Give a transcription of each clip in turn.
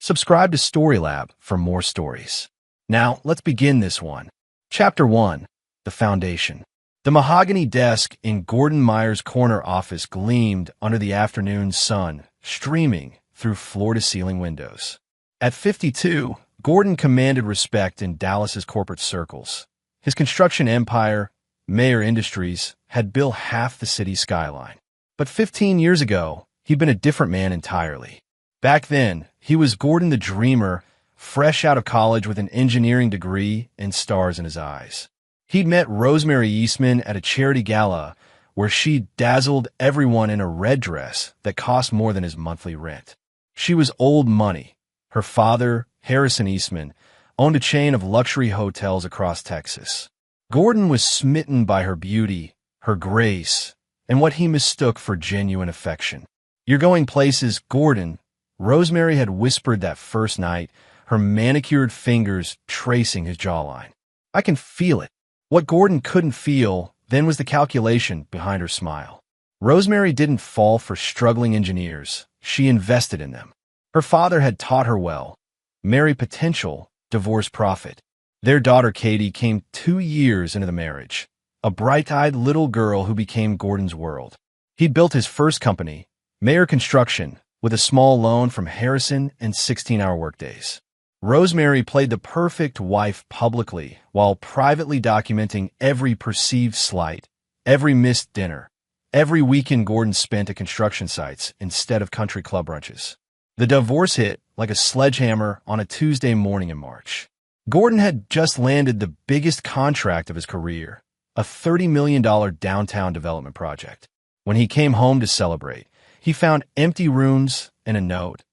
Subscribe to Storylab for more stories. Now, let's begin this one. Chapter 1. The Foundation. The mahogany desk in Gordon Meyer's corner office gleamed under the afternoon sun, streaming through floor-to-ceiling windows. At 52, Gordon commanded respect in Dallas's corporate circles. His construction empire, Meyer Industries, had built half the city's skyline. But 15 years ago, he'd been a different man entirely. Back then, he was Gordon the Dreamer, fresh out of college with an engineering degree and stars in his eyes. He'd met Rosemary Eastman at a charity gala where she dazzled everyone in a red dress that cost more than his monthly rent. She was old money. Her father, Harrison Eastman, owned a chain of luxury hotels across Texas. Gordon was smitten by her beauty, her grace, and what he mistook for genuine affection. "You're going places, Gordon," Rosemary had whispered that first night, her manicured fingers tracing his jawline. "I can feel it." What Gordon couldn't feel then was the calculation behind her smile. Rosemary didn't fall for struggling engineers. She invested in them. Her father had taught her well. Marry potential, divorce profit. Their daughter Katie came 2 years into the marriage, a bright-eyed little girl who became Gordon's world. He'd built his first company, Meyer Construction, with a small loan from Harrison and 16-hour workdays. Rosemary played the perfect wife publicly while privately documenting every perceived slight, every missed dinner, every weekend Gordon spent at construction sites instead of country club brunches. The divorce hit like a sledgehammer on a Tuesday morning in March. Gordon had just landed the biggest contract of his career, a $30 million downtown development project. When he came home to celebrate, he found empty rooms and a note.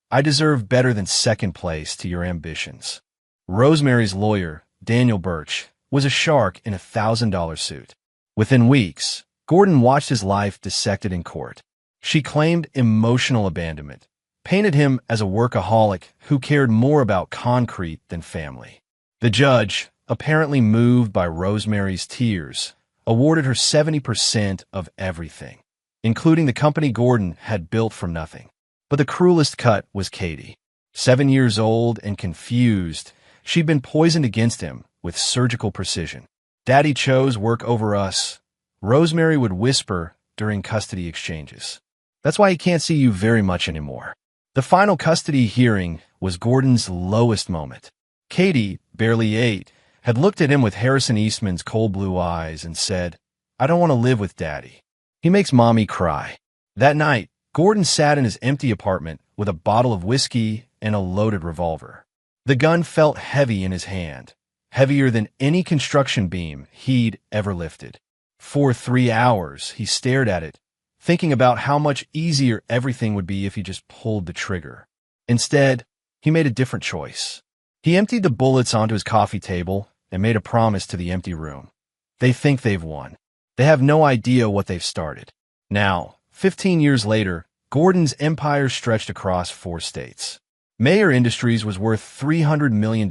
"I deserve better than second place to your ambitions." Rosemary's lawyer, Daniel Birch, was a shark in a $1,000 suit. Within weeks, Gordon watched his life dissected in court. She claimed emotional abandonment, painted him as a workaholic who cared more about concrete than family. The judge, apparently moved by Rosemary's tears, awarded her 70% of everything, including the company Gordon had built from nothing. But the cruelest cut was Katie. 7 years old and confused, she'd been poisoned against him with surgical precision. "Daddy chose work over us," Rosemary would whisper during custody exchanges. "That's why he can't see you very much anymore." The final custody hearing was Gordon's lowest moment. Katie, barely 8, had looked at him with Harrison Eastman's cold blue eyes and said, "I don't want to live with Daddy. He makes Mommy cry." That night, Gordon sat in his empty apartment with a bottle of whiskey and a loaded revolver. The gun felt heavy in his hand, heavier than any construction beam he'd ever lifted. For 3 hours, he stared at it, thinking about how much easier everything would be if he just pulled the trigger. Instead, he made a different choice. He emptied the bullets onto his coffee table and made a promise to the empty room. They think they've won. They have no idea what they've started. Now, 15 years later, Gordon's empire stretched across 4 states. Meyer Industries was worth $300 million,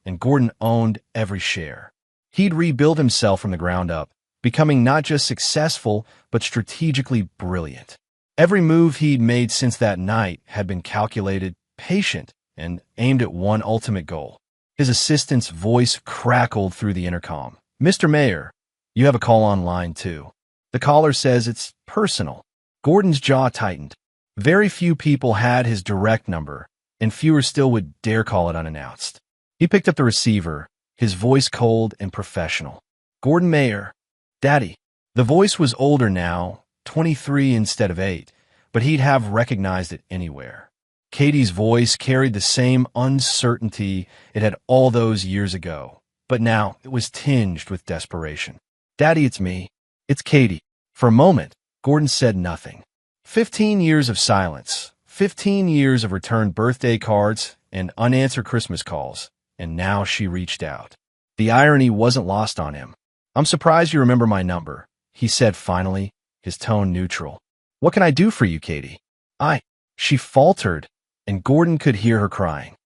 and Gordon owned every share. He'd rebuilt himself from the ground up, becoming not just successful, but strategically brilliant. Every move he'd made since that night had been calculated, patient, and aimed at one ultimate goal. His assistant's voice crackled through the intercom. "Mr. Meyer, you have a call on line 2. The caller says it's personal." Gordon's jaw tightened. Very few people had his direct number, and fewer still would dare call it unannounced. He picked up the receiver, his voice cold and professional. "Gordon Meyer, Daddy." The voice was older now, 23 instead of 8, but he'd have recognized it anywhere. Katie's voice carried the same uncertainty it had all those years ago, but now it was tinged with desperation. "Daddy, it's me. It's Katie." For a moment, Gordon said nothing. 15 years of silence, 15 years of returned birthday cards and unanswered Christmas calls, and now she reached out. The irony wasn't lost on him. "I'm surprised you remember my number," he said finally, his tone neutral. "What can I do for you, Katie?" She faltered, and Gordon could hear her crying.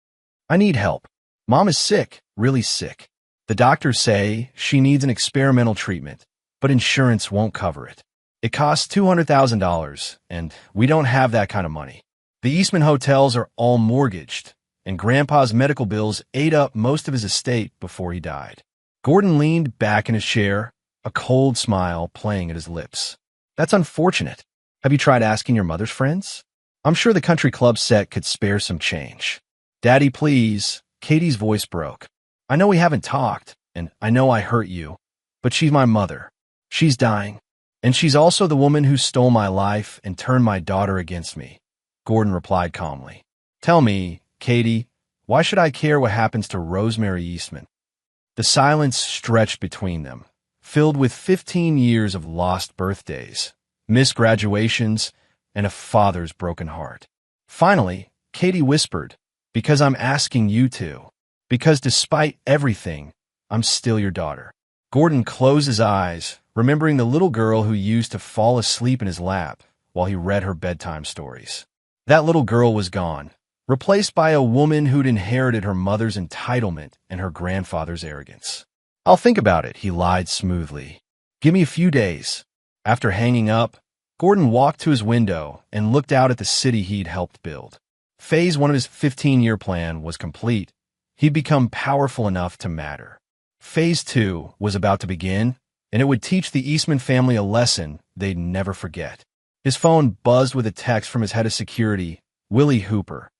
"I need help. Mom is sick, really sick. The doctors say she needs an experimental treatment, but insurance won't cover it. It costs $200,000, and we don't have that kind of money. The Eastman hotels are all mortgaged, and Grandpa's medical bills ate up most of his estate before he died. Gordon leaned back in his chair, a cold smile playing at his lips. That's unfortunate. Have you tried asking your mother's friends? I'm sure the country club set could spare some change. Daddy, please. Katie's voice broke. I know we haven't talked, and I know I hurt you, but she's my mother. She's dying. And she's also the woman who stole my life and turned my daughter against me, Gordon replied calmly. Tell me, Katie, why should I care what happens to Rosemary Eastman? The silence stretched between them, filled with 15 years of lost birthdays, missed graduations, and a father's broken heart. Finally, Katie whispered, because I'm asking you to. Because despite everything, I'm still your daughter. Gordon closed his eyes, remembering the little girl who used to fall asleep in his lap while he read her bedtime stories. That little girl was gone, replaced by a woman who'd inherited her mother's entitlement and her grandfather's arrogance. I'll think about it, he lied smoothly. Give me a few days. After hanging up, Gordon walked to his window and looked out at the city he'd helped build. Phase 1 of his 15-year plan was complete. He'd become powerful enough to matter. Phase 2 was about to begin, and it would teach the Eastman family a lesson they'd never forget. His phone buzzed with a text from his head of security, Willie Hooper.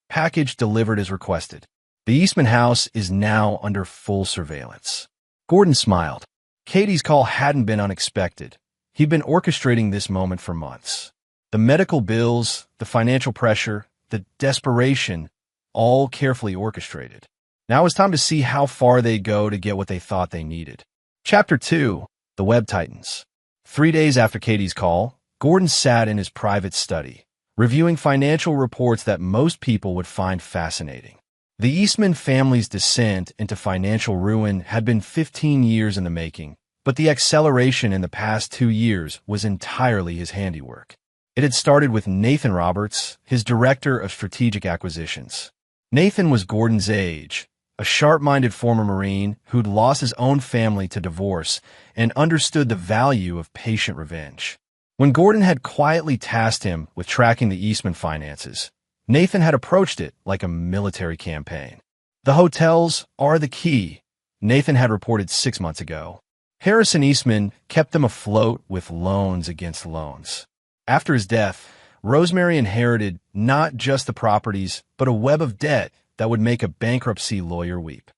Package delivered as requested. The Eastman house is now under full surveillance. Gordon smiled. Katie's call hadn't been unexpected. He'd been orchestrating this moment for months. The medical bills, the financial pressure, the desperation, all carefully orchestrated. Now it was time to see how far they'd go to get what they thought they needed. Chapter 2, The Web Titans. 3 days after Katie's call, Gordon sat in his private study, reviewing financial reports that most people would find fascinating. The Eastman family's descent into financial ruin had been 15 years in the making, but the acceleration in the past 2 years was entirely his handiwork. It had started with Nathan Roberts, his director of strategic acquisitions. Nathan was Gordon's age, a sharp-minded former Marine who'd lost his own family to divorce and understood the value of patient revenge. When Gordon had quietly tasked him with tracking the Eastman finances, Nathan had approached it like a military campaign. The hotels are the key, Nathan had reported 6 months ago. Harrison Eastman kept them afloat with loans against loans. After his death, Rosemary inherited not just the properties, but a web of debt that would make a bankruptcy lawyer weep.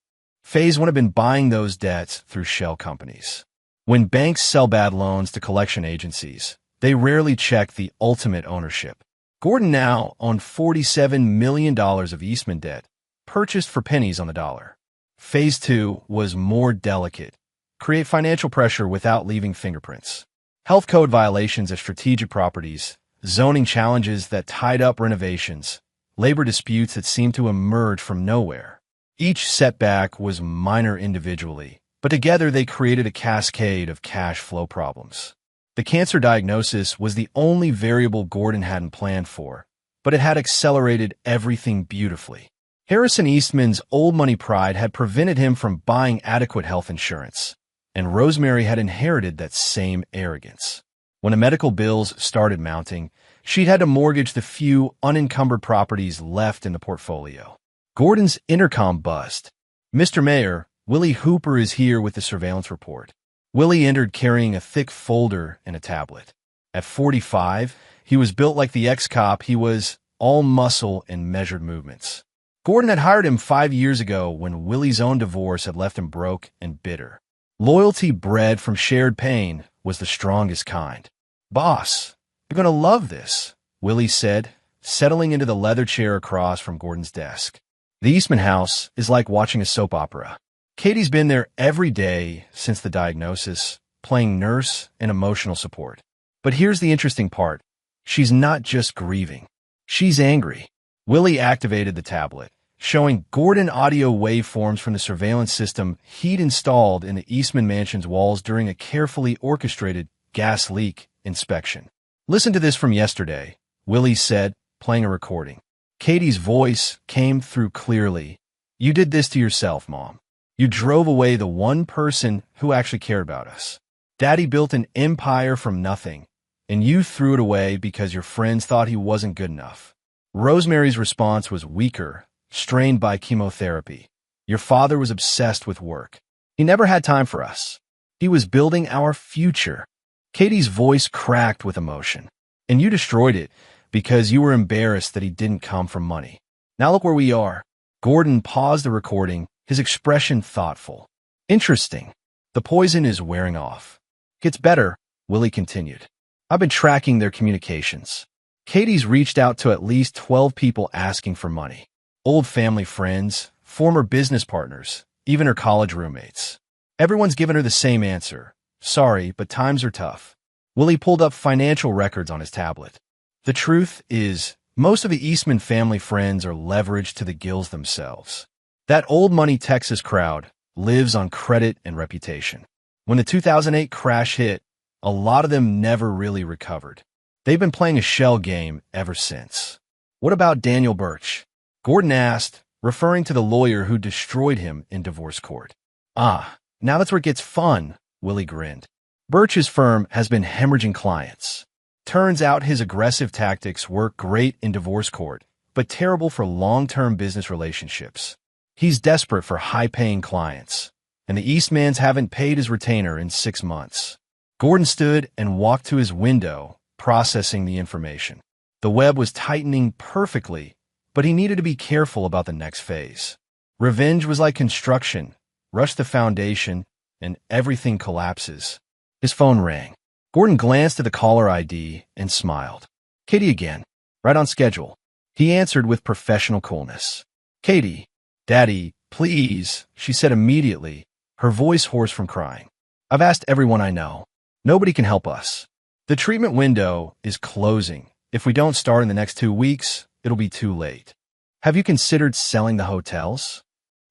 Phase 1 had been buying those debts through shell companies. When banks sell bad loans to collection agencies, they rarely check the ultimate ownership. Gordon now owned $47 million of Eastman debt, purchased for pennies on the dollar. Phase 2 was more delicate. Create financial pressure without leaving fingerprints. Health code violations of strategic properties, zoning challenges that tied up renovations, labor disputes that seemed to emerge from nowhere. Each setback was minor individually, but together they created a cascade of cash flow problems. The cancer diagnosis was the only variable Gordon hadn't planned for, but it had accelerated everything beautifully. Harrison Eastman's old money pride had prevented him from buying adequate health insurance, and Rosemary had inherited that same arrogance. When the medical bills started mounting, she'd had to mortgage the few unencumbered properties left in the portfolio. Gordon's intercom buzzed. Mr. Mayor, Willie Hooper is here with the surveillance report. Willie entered carrying a thick folder and a tablet. At 45, he was built like the ex-cop he was, all muscle and measured movements. Gordon had hired him 5 years ago when Willie's own divorce had left him broke and bitter. Loyalty bred from shared pain was the strongest kind. Boss, you're going to love this, Willie said, settling into the leather chair across from Gordon's desk. The Eastman house is like watching a soap opera. Katie's been there every day since the diagnosis, playing nurse and emotional support. But here's the interesting part. She's not just grieving. She's angry. Willie activated the tablet, showing Gordon audio waveforms from the surveillance system he'd installed in the Eastman Mansion's walls during a carefully orchestrated gas leak inspection. Listen to this from yesterday, Willie said, playing a recording. Katie's voice came through clearly. You did this to yourself, Mom. You drove away the one person who actually cared about us. Daddy built an empire from nothing, and you threw it away because your friends thought he wasn't good enough. Rosemary's response was weaker, strained by chemotherapy. Your father was obsessed with work. He never had time for us. He was building our future. Katie's voice cracked with emotion. And you destroyed it because you were embarrassed that he didn't come from money. Now look where we are. Gordon paused the recording, his expression thoughtful. Interesting. The poison is wearing off. Gets better, Willie continued. I've been tracking their communications. Katie's reached out to at least 12 people asking for money. Old family friends, former business partners, even her college roommates. Everyone's given her the same answer. Sorry, but times are tough. Willie pulled up financial records on his tablet. The truth is, most of the Eastman family friends are leveraged to the gills themselves. That old money Texas crowd lives on credit and reputation. When the 2008 crash hit, a lot of them never really recovered. They've been playing a shell game ever since. What about Daniel Birch? Gordon asked, referring to the lawyer who destroyed him in divorce court. Ah, now that's where it gets fun, Willie grinned. Birch's firm has been hemorrhaging clients. Turns out his aggressive tactics work great in divorce court, but terrible for long-term business relationships. He's desperate for high-paying clients, and the Eastmans haven't paid his retainer in 6 months. Gordon stood and walked to his window, processing the information. The web was tightening perfectly, but he needed to be careful about the next phase. Revenge was like construction. Rush the foundation, and everything collapses. His phone rang. Gordon glanced at the caller ID and smiled. Katie again. Right on schedule. He answered with professional coolness. Katie, Daddy, please, she said immediately, her voice hoarse from crying. I've asked everyone I know. Nobody can help us. The treatment window is closing. If we don't start in the next 2 weeks, it'll be too late. Have you considered selling the hotels?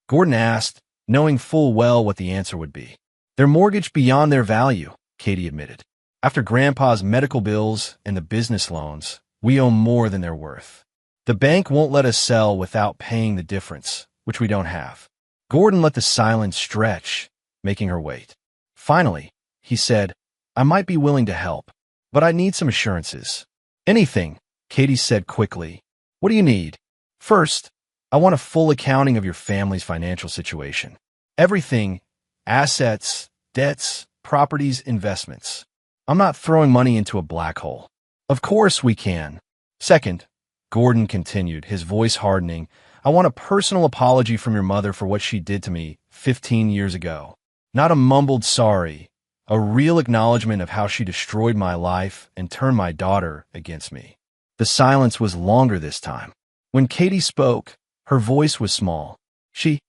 Gordon asked, knowing full well what the answer would be. They're mortgaged beyond their value, Katie admitted. After Grandpa's medical bills and the business loans, we owe more than they're worth. The bank won't let us sell without paying the difference, which we don't have. Gordon let the silence stretch, making her wait. Finally, he said, I might be willing to help, but I need some assurances. Anything, Katie said quickly. What do you need? First, I want a full accounting of your family's financial situation. Everything, assets, debts, properties, investments. I'm not throwing money into a black hole. Of course we can. Second, Gordon continued, his voice hardening, I want a personal apology from your mother for what she did to me 15 years ago. Not a mumbled sorry, a real acknowledgement of how she destroyed my life and turned my daughter against me. The silence was longer this time. When Katie spoke, her voice was small. She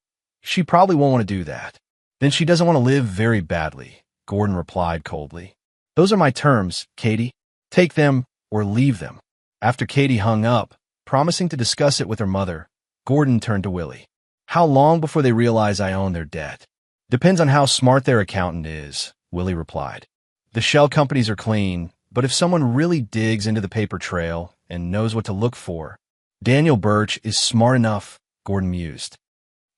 probably won't want to do that. Then she doesn't want to live very badly, Gordon replied coldly. Those are my terms, Katie. Take them or leave them. After Katie hung up, promising to discuss it with her mother, Gordon turned to Willie. How long before they realize I own their debt? Depends on how smart their accountant is, Willie replied. The shell companies are clean, but if someone really digs into the paper trail and knows what to look for, Daniel Birch is smart enough, Gordon mused.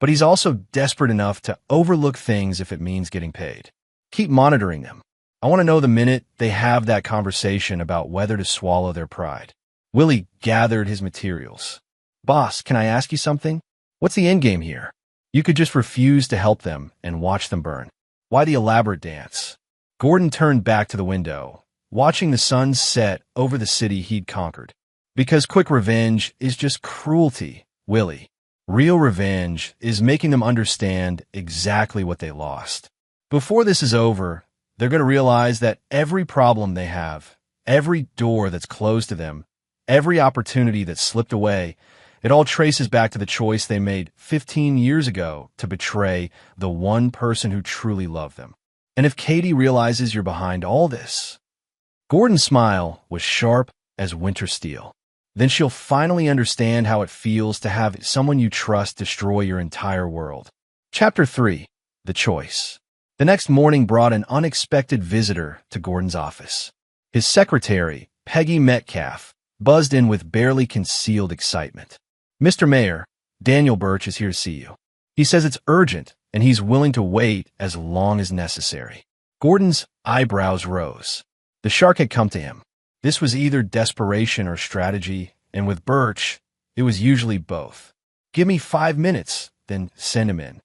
But he's also desperate enough to overlook things if it means getting paid. Keep monitoring them. I want to know the minute they have that conversation about whether to swallow their pride. Willie gathered his materials. Boss, can I ask you something? What's the end game here? You could just refuse to help them and watch them burn. Why the elaborate dance? Gordon turned back to the window, watching the sun set over the city he'd conquered. Because quick revenge is just cruelty, Willie. Real revenge is making them understand exactly what they lost. Before this is over, they're going to realize that every problem they have, every door that's closed to them, every opportunity that slipped away, it all traces back to the choice they made 15 years ago to betray the one person who truly loved them. And if Katie realizes you're behind all this, Gordon's smile was sharp as winter steel. Then she'll finally understand how it feels to have someone you trust destroy your entire world. Chapter 3. The Choice. The next morning brought an unexpected visitor to Gordon's office. His secretary, Peggy Metcalf, buzzed in with barely concealed excitement. Mr. Mayor, Daniel Birch is here to see you. He says it's urgent, and he's willing to wait as long as necessary. Gordon's eyebrows rose. The shark had come to him. This was either desperation or strategy, and with Birch, It was usually both. Give me 5 minutes, then send him in.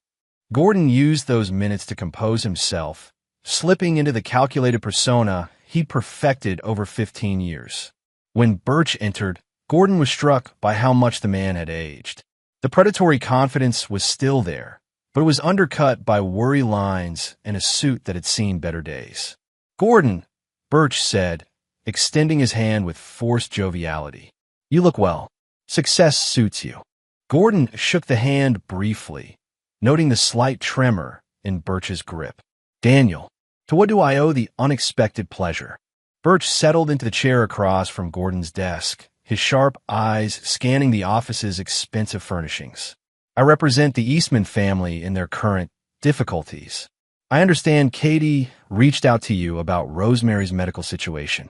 Gordon used those minutes to compose himself, slipping into the calculated persona he perfected over 15 years. When Birch entered, Gordon was struck by how much the man had aged. The predatory confidence was still there, but it was undercut by worry lines and a suit that had seen better days. "Gordon," Birch said, extending his hand with forced joviality. "You look well. Success suits you." Gordon shook the hand briefly, noting the slight tremor in Birch's grip. "Daniel, to what do I owe the unexpected pleasure?" Birch settled into the chair across from Gordon's desk, his sharp eyes scanning the office's expensive furnishings. "I represent the Eastman family in their current difficulties. I understand Katie reached out to you about Rosemary's medical situation."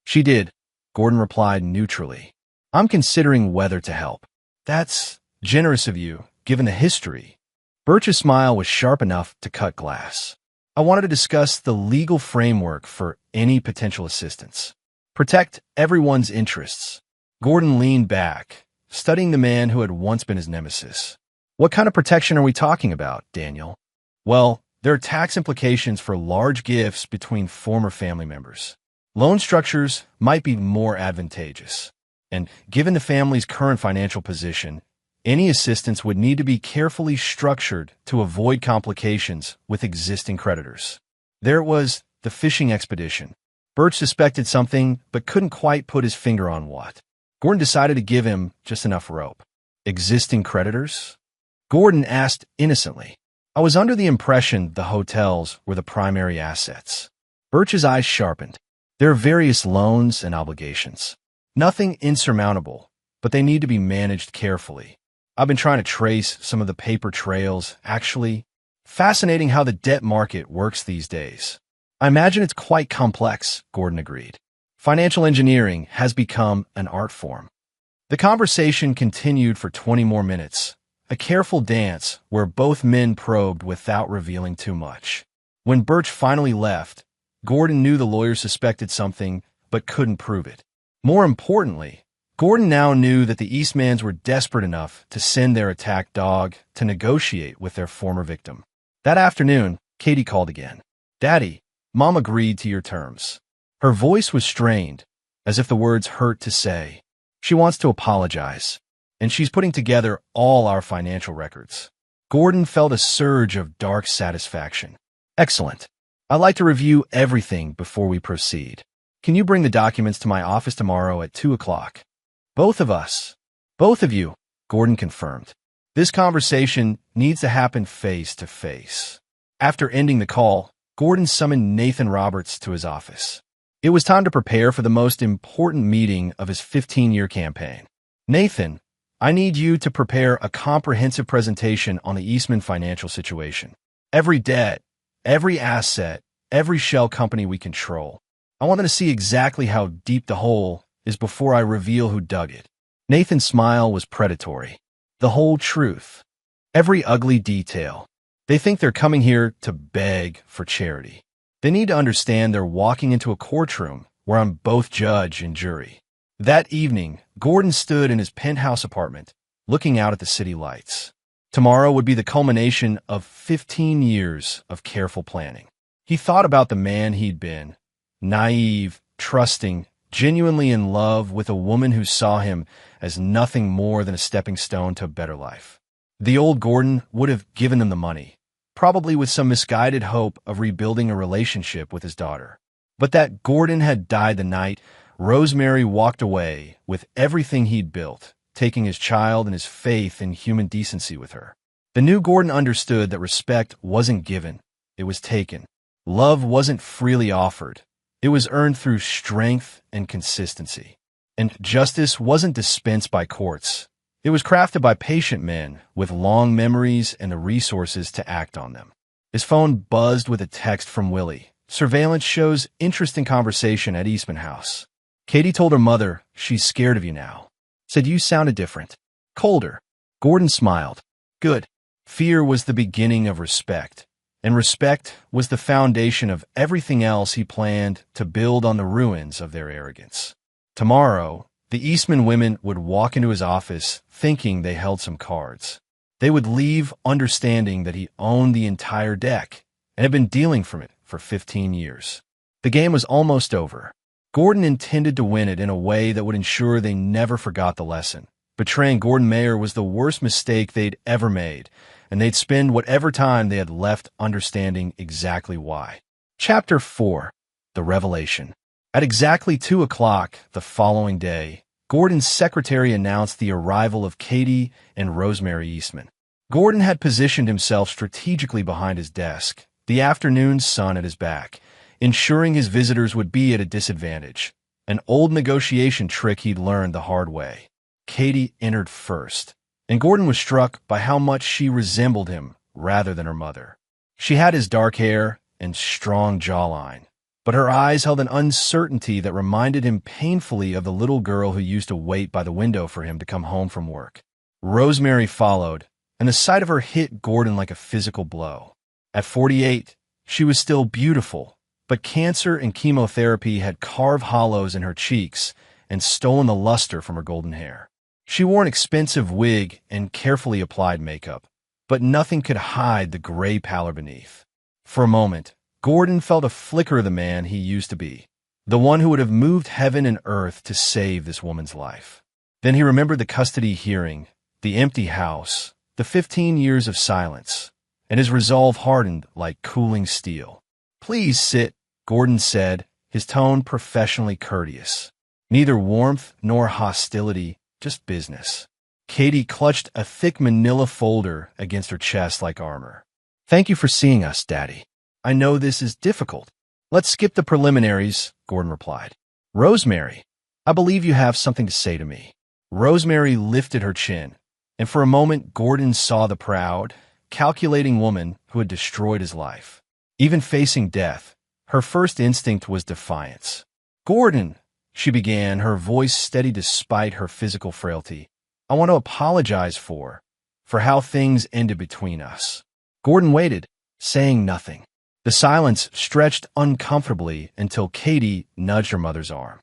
"She did," Gordon replied neutrally. "I'm considering whether to help." "That's generous of you, given the history." Birch's smile was sharp enough to cut glass. "I wanted to discuss the legal framework for any potential assistance. Protect everyone's interests." Gordon leaned back, studying the man who had once been his nemesis. "What kind of protection are we talking about, Daniel?" "Well, there are tax implications for large gifts between former family members. Loan structures might be more advantageous. And given the family's current financial position, any assistance would need to be carefully structured to avoid complications with existing creditors." There was the fishing expedition. Birch suspected something, but couldn't quite put his finger on what. Gordon decided to give him just enough rope. "Existing creditors?" Gordon asked innocently. "I was under the impression the hotels were the primary assets." Birch's eyes sharpened. "There are various loans and obligations. Nothing insurmountable, but they need to be managed carefully. I've been trying to trace some of the paper trails, actually. Fascinating how the debt market works these days." "I imagine it's quite complex," Gordon agreed. "Financial engineering has become an art form." The conversation continued for 20 more minutes, a careful dance where both men probed without revealing too much. When Birch finally left, Gordon knew the lawyer suspected something but couldn't prove it. More importantly, Gordon now knew that the Eastmans were desperate enough to send their attack dog to negotiate with their former victim. That afternoon, Katie called again. "Daddy, Mom agreed to your terms." Her voice was strained, as if the words hurt to say. "She wants to apologize, and she's putting together all our financial records." Gordon felt a surge of dark satisfaction. "Excellent. I'd like to review everything before we proceed. Can you bring the documents to my office tomorrow at 2 o'clock? "Both of us." "Both of you," Gordon confirmed. "This conversation needs to happen face to face." After ending the call, Gordon summoned Nathan Roberts to his office. It was time to prepare for the most important meeting of his 15-year campaign. "Nathan, I need you to prepare a comprehensive presentation on the Eastman financial situation. Every debt, every asset, every shell company we control. I want them to see exactly how deep the hole is before I reveal who dug it." Nathan's smile was predatory. "The whole truth. Every ugly detail. They think they're coming here to beg for charity. They need to understand they're walking into a courtroom where I'm both judge and jury." That evening, Gordon stood in his penthouse apartment, looking out at the city lights. Tomorrow would be the culmination of 15 years of careful planning. He thought about the man he'd been, naive, trusting, genuinely in love with a woman who saw him as nothing more than a stepping stone to a better life. The old Gordon would have given them the money, probably with some misguided hope of rebuilding a relationship with his daughter. But that Gordon had died the night Rosemary walked away with everything he'd built, taking his child and his faith in human decency with her. The new Gordon understood that respect wasn't given, it was taken. Love wasn't freely offered. It was earned through strength and consistency. And justice wasn't dispensed by courts. It was crafted by patient men with long memories and the resources to act on them. His phone buzzed with a text from Willie. "Surveillance shows interest in conversation at Eastman House. Katie told her mother she's scared of you now. Said you sounded different. Colder." Gordon smiled. "Good." Fear was the beginning of respect, and respect was the foundation of everything else he planned to build on the ruins of their arrogance. Tomorrow, The Eastman women would walk into his office thinking they held some cards. They would leave understanding that he owned the entire deck and had been dealing from it for 15 years. The game was almost over. Gordon intended to win it in a way that would ensure they never forgot the lesson. Betraying Gordon Mayer was the worst mistake they'd ever made, and they'd spend whatever time they had left understanding exactly why. Chapter 4. The Revelation. At exactly 2 o'clock the following day, Gordon's secretary announced the arrival of Katie and Rosemary Eastman. Gordon had positioned himself strategically behind his desk, the afternoon sun at his back, ensuring his visitors would be at a disadvantage, an old negotiation trick he'd learned the hard way. Katie entered first, and Gordon was struck by how much she resembled him rather than her mother. She had his dark hair and strong jawline, but her eyes held an uncertainty that reminded him painfully of the little girl who used to wait by the window for him to come home from work. Rosemary followed, and the sight of her hit Gordon like a physical blow. At 48, she was still beautiful, but cancer and chemotherapy had carved hollows in her cheeks and stolen the luster from her golden hair. She wore an expensive wig and carefully applied makeup, but nothing could hide the gray pallor beneath. For a moment, Gordon felt a flicker of the man he used to be, the one who would have moved heaven and earth to save this woman's life. Then he remembered the custody hearing, the empty house, the 15 years of silence, and his resolve hardened like cooling steel. "Please sit," Gordon said, his tone professionally courteous. Neither warmth nor hostility, just business. Katie clutched a thick manila folder against her chest like armor. "Thank you for seeing us, Daddy. I know this is difficult." "Let's skip the preliminaries," Gordon replied. "Rosemary, I believe you have something to say to me." Rosemary lifted her chin, and for a moment Gordon saw the proud, calculating woman who had destroyed his life. Even facing death, her first instinct was defiance. "Gordon," she began, her voice steady despite her physical frailty, "I want to apologize for how things ended between us." Gordon waited, saying nothing. The silence stretched uncomfortably until Katie nudged her mother's arm.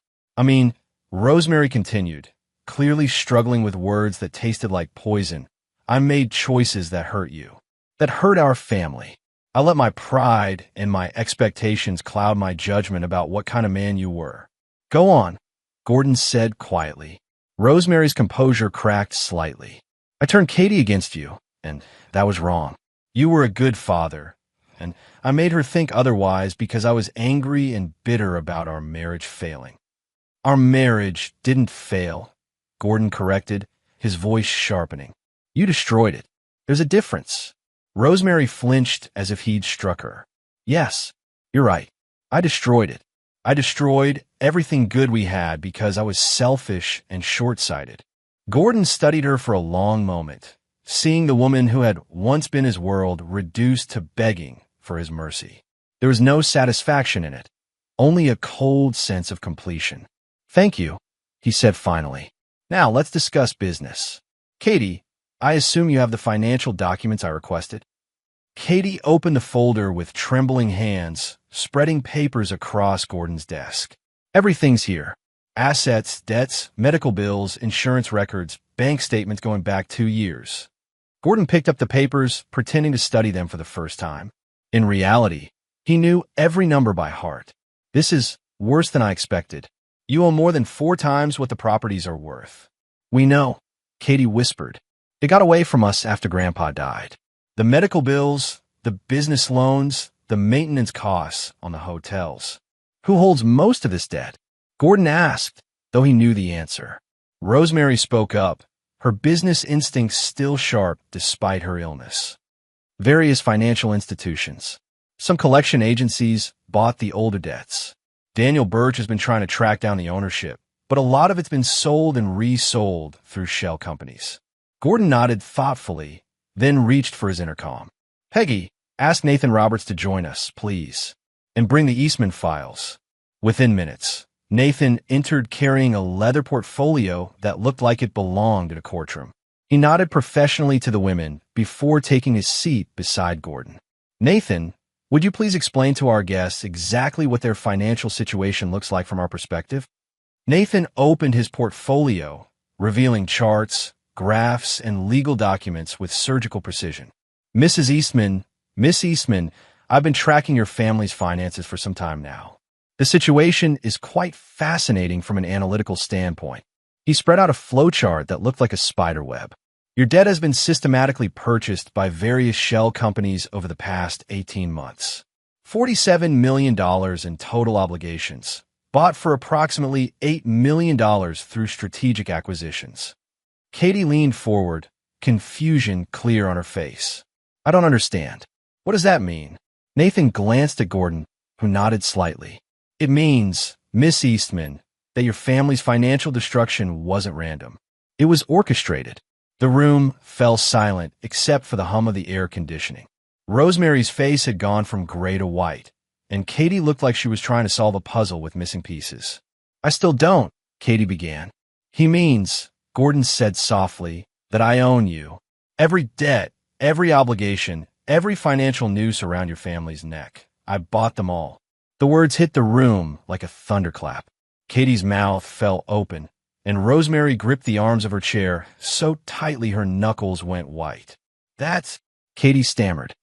Rosemary continued, clearly struggling with words that tasted like poison. "I made choices that hurt you, that hurt our family. I let my pride and my expectations cloud my judgment about what kind of man you were." "Go on," Gordon said quietly. Rosemary's composure cracked slightly. "I turned Katie against you, and that was wrong. You were a good father, and I made her think otherwise because I was angry and bitter about our marriage failing." "Our marriage didn't fail," Gordon corrected, his voice sharpening. "You destroyed it. There's a difference." Rosemary flinched as if he'd struck her. "Yes, you're right. I destroyed it. I destroyed everything good we had because I was selfish and short-sighted." Gordon studied her for a long moment, seeing the woman who had once been his world reduced to begging for his mercy. There was no satisfaction in it, only a cold sense of completion. "Thank you," he said finally. "Now let's discuss business. Katie, I assume you have the financial documents I requested?" Katie opened the folder with trembling hands, spreading papers across Gordon's desk. "Everything's here. Assets, debts, medical bills, insurance records, bank statements going back 2 years. Gordon picked up the papers, pretending to study them for the first time. In reality, he knew every number by heart. "This is worse than I expected. You owe more than 4 times what the properties are worth." "We know," Katie whispered. "It got away from us after Grandpa died. The medical bills, the business loans, the maintenance costs on the hotels. Who holds most of this debt?" Gordon asked, though he knew the answer. Rosemary spoke up, her business instincts still sharp despite her illness. "Various financial institutions. Some collection agencies bought the older debts. Daniel Birch has been trying to track down the ownership, but a lot of it's been sold and resold through shell companies." Gordon nodded thoughtfully, then reached for his intercom. "Peggy, ask Nathan Roberts to join us, please, and bring the Eastman files." Within minutes, Nathan entered carrying a leather portfolio that looked like it belonged in a courtroom. He nodded professionally to the women before taking his seat beside Gordon. "Nathan, would you please explain to our guests exactly what their financial situation looks like from our perspective?" Nathan opened his portfolio, revealing charts, graphs, and legal documents with surgical precision. Miss Eastman, I've been tracking your family's finances for some time now. The situation is quite fascinating from an analytical standpoint. He spread out a flowchart that looked like a spider web. Your debt has been systematically purchased by various shell companies over the past 18 months. $47 million in total obligations, bought for approximately $8 million through strategic acquisitions. Katie leaned forward, confusion clear on her face. I don't understand. What does that mean? Nathan glanced at Gordon, who nodded slightly. It means, Miss Eastman, that your family's financial destruction wasn't random. It was orchestrated. The room fell silent except for the hum of the air conditioning. Rosemary's face had gone from gray to white, and Katie looked like she was trying to solve a puzzle with missing pieces. I still don't, Katie began. He means, Gordon said softly, that I own you. Every debt, every obligation, every financial noose around your family's neck. I bought them all. The words hit the room like a thunderclap. Katie's mouth fell open, and Rosemary gripped the arms of her chair so tightly her knuckles went white. That's, Katie stammered.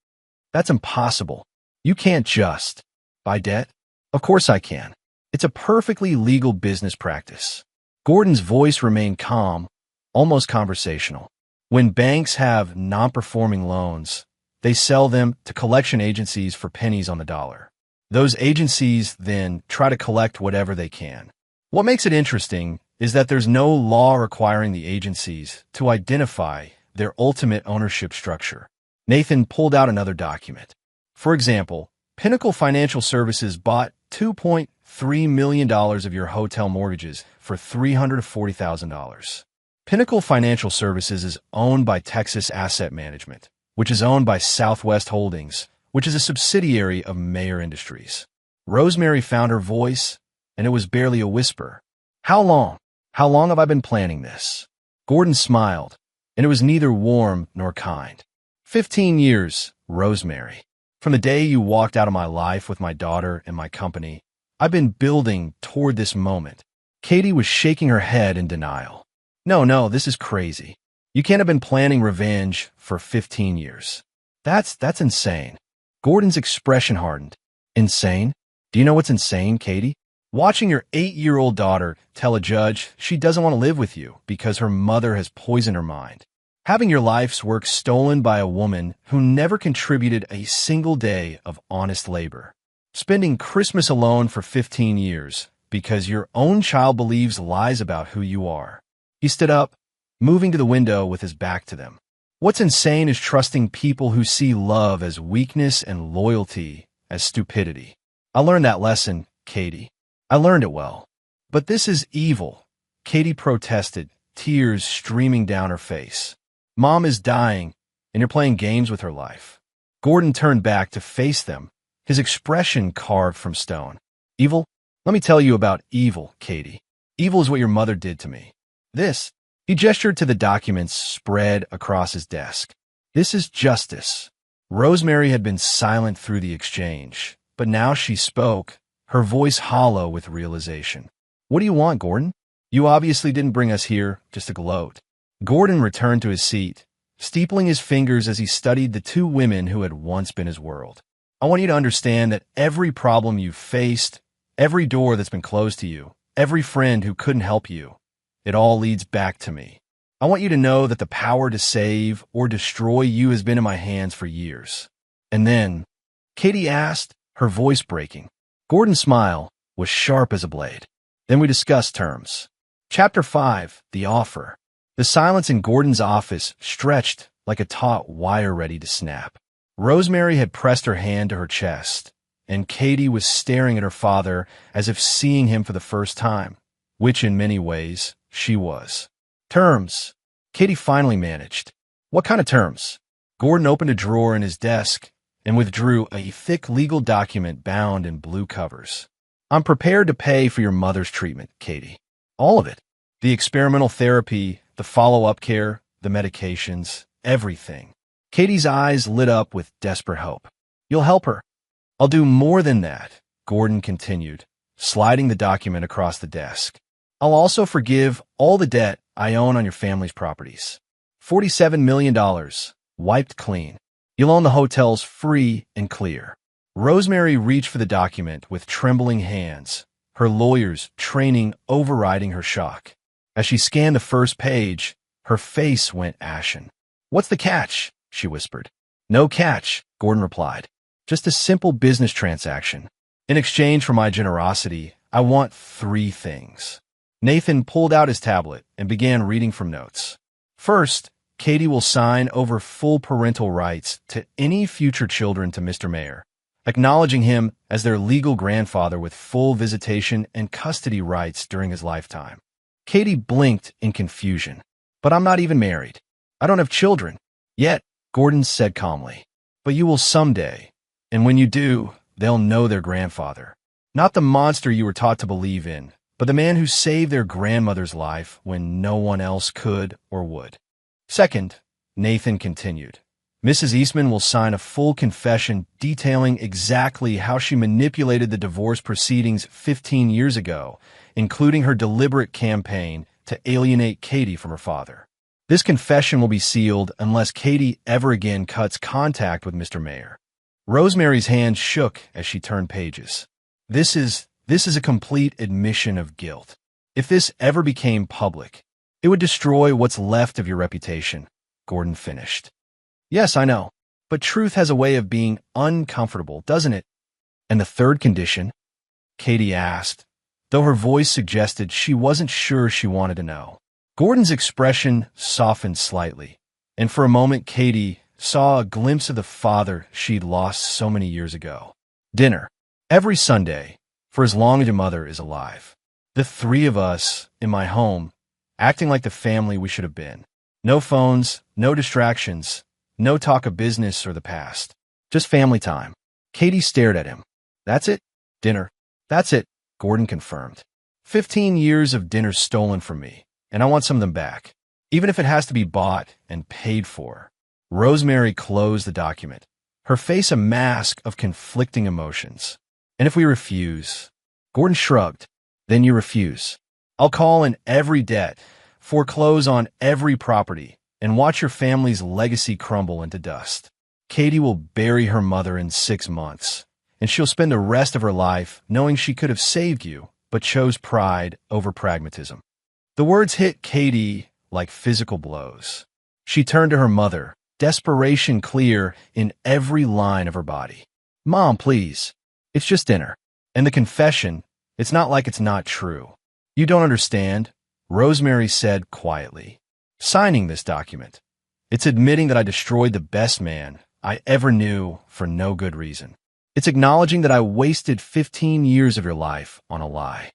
That's impossible. You can't just buy debt? Of course I can. It's a perfectly legal business practice. Gordon's voice remained calm, almost conversational. When banks have non-performing loans, they sell them to collection agencies for pennies on the dollar. Those agencies then try to collect whatever they can. What makes it interesting is that there's no law requiring the agencies to identify their ultimate ownership structure. Nathan pulled out another document. For example, Pinnacle Financial Services bought $2.3 million of your hotel mortgages for $340,000. Pinnacle Financial Services is owned by Texas Asset Management, which is owned by Southwest Holdings, which is a subsidiary of Mayer Industries. Rosemary found her voice, and it was barely a whisper. How long? How long have I been planning this? Gordon smiled, and it was neither warm nor kind. 15 years, Rosemary. From the day you walked out of my life with my daughter and my company, I've been building toward this moment. Katie was shaking her head in denial. No, this is crazy. You can't have been planning revenge for 15 years. That's insane. Gordon's expression hardened. Insane? Do you know what's insane, Katie? Watching your 8-year-old daughter tell a judge she doesn't want to live with you because her mother has poisoned her mind. Having your life's work stolen by a woman who never contributed a single day of honest labor. Spending Christmas alone for 15 years because your own child believes lies about who you are. He stood up, moving to the window with his back to them. What's insane is trusting people who see love as weakness and loyalty as stupidity. I learned that lesson, Katie. I learned it well. But this is evil, Katie protested, tears streaming down her face. Mom is dying, and you're playing games with her life. Gordon turned back to face them, his expression carved from stone. Evil? Let me tell you about evil, Katie. Evil is what your mother did to me. This, he gestured to the documents spread across his desk. This is justice. Rosemary had been silent through the exchange, but now she spoke, her voice hollow with realization. What do you want, Gordon? You obviously didn't bring us here just to gloat. Gordon returned to his seat, steepling his fingers as he studied the two women who had once been his world. I want you to understand that every problem you've faced, every door that's been closed to you, every friend who couldn't help you, it all leads back to me. I want you to know that the power to save or destroy you has been in my hands for years. And then, Katie asked, her voice breaking. Gordon's smile was sharp as a blade. Then we discussed terms. Chapter 5, The Offer. The silence in Gordon's office stretched like a taut wire ready to snap. Rosemary had pressed her hand to her chest, and Katie was staring at her father as if seeing him for the first time, which in many ways she was. Terms. Katie finally managed. What kind of terms? Gordon opened a drawer in his desk and withdrew a thick legal document bound in blue covers. I'm prepared to pay for your mother's treatment, Katie. All of it. The experimental therapy, the follow-up care, the medications, everything. Katie's eyes lit up with desperate hope. You'll help her. I'll do more than that, Gordon continued, sliding the document across the desk. I'll also forgive all the debt I own on your family's properties. $47 million, wiped clean. You'll own the hotels free and clear. Rosemary reached for the document with trembling hands, her lawyer's training overriding her shock. As she scanned the first page, her face went ashen. "What's the catch?" she whispered. "No catch," Gordon replied. "Just a simple business transaction. In exchange for my generosity, I want 3 things." Nathan pulled out his tablet and began reading from notes. "First, Katie will sign over full parental rights to any future children to Mr. Mayer, acknowledging him as their legal grandfather with full visitation and custody rights during his lifetime." Katie blinked in confusion. "But I'm not even married. I don't have children yet," Gordon said calmly. "But you will someday, and when you do, they'll know their grandfather. Not the monster you were taught to believe in, but the man who saved their grandmother's life when no one else could or would." "Second," Nathan continued, "Mrs. Eastman will sign a full confession detailing exactly how she manipulated the divorce proceedings 15 years ago, including her deliberate campaign to alienate Katie from her father. This confession will be sealed unless Katie ever again cuts contact with Mr. Mayer." Rosemary's hand shook as she turned pages. This is a complete admission of guilt. If this ever became public, it would destroy what's left of your reputation," Gordon finished. "Yes, I know, but truth has a way of being uncomfortable, doesn't it?" "And the third condition?" Katie asked, though her voice suggested she wasn't sure she wanted to know. Gordon's expression softened slightly, and for a moment Katie saw a glimpse of the father she'd lost so many years ago. "Dinner. Every Sunday, for as long as your mother is alive. The 3 of us in my home, acting like the family we should have been. No phones, no distractions, no talk of business or the past. Just family time." Katie stared at him. "That's it? Dinner." "That's it," Gordon confirmed. 15 years of dinners stolen from me, and I want some of them back, even if it has to be bought and paid for." Rosemary closed the document, her face a mask of conflicting emotions. "And if we refuse?" Gordon shrugged. "Then you refuse. I'll call in every debt, foreclose on every property, and watch your family's legacy crumble into dust. Katie will bury her mother in 6 months, and she'll spend the rest of her life knowing she could have saved you, but chose pride over pragmatism." The words hit Katie like physical blows. She turned to her mother, desperation clear in every line of her body. "Mom, please. It's just dinner. And the confession, it's not like it's not true." "You don't understand," Rosemary said quietly. "Signing this document, it's admitting that I destroyed the best man I ever knew for no good reason. It's acknowledging that I wasted 15 years of your life on a lie."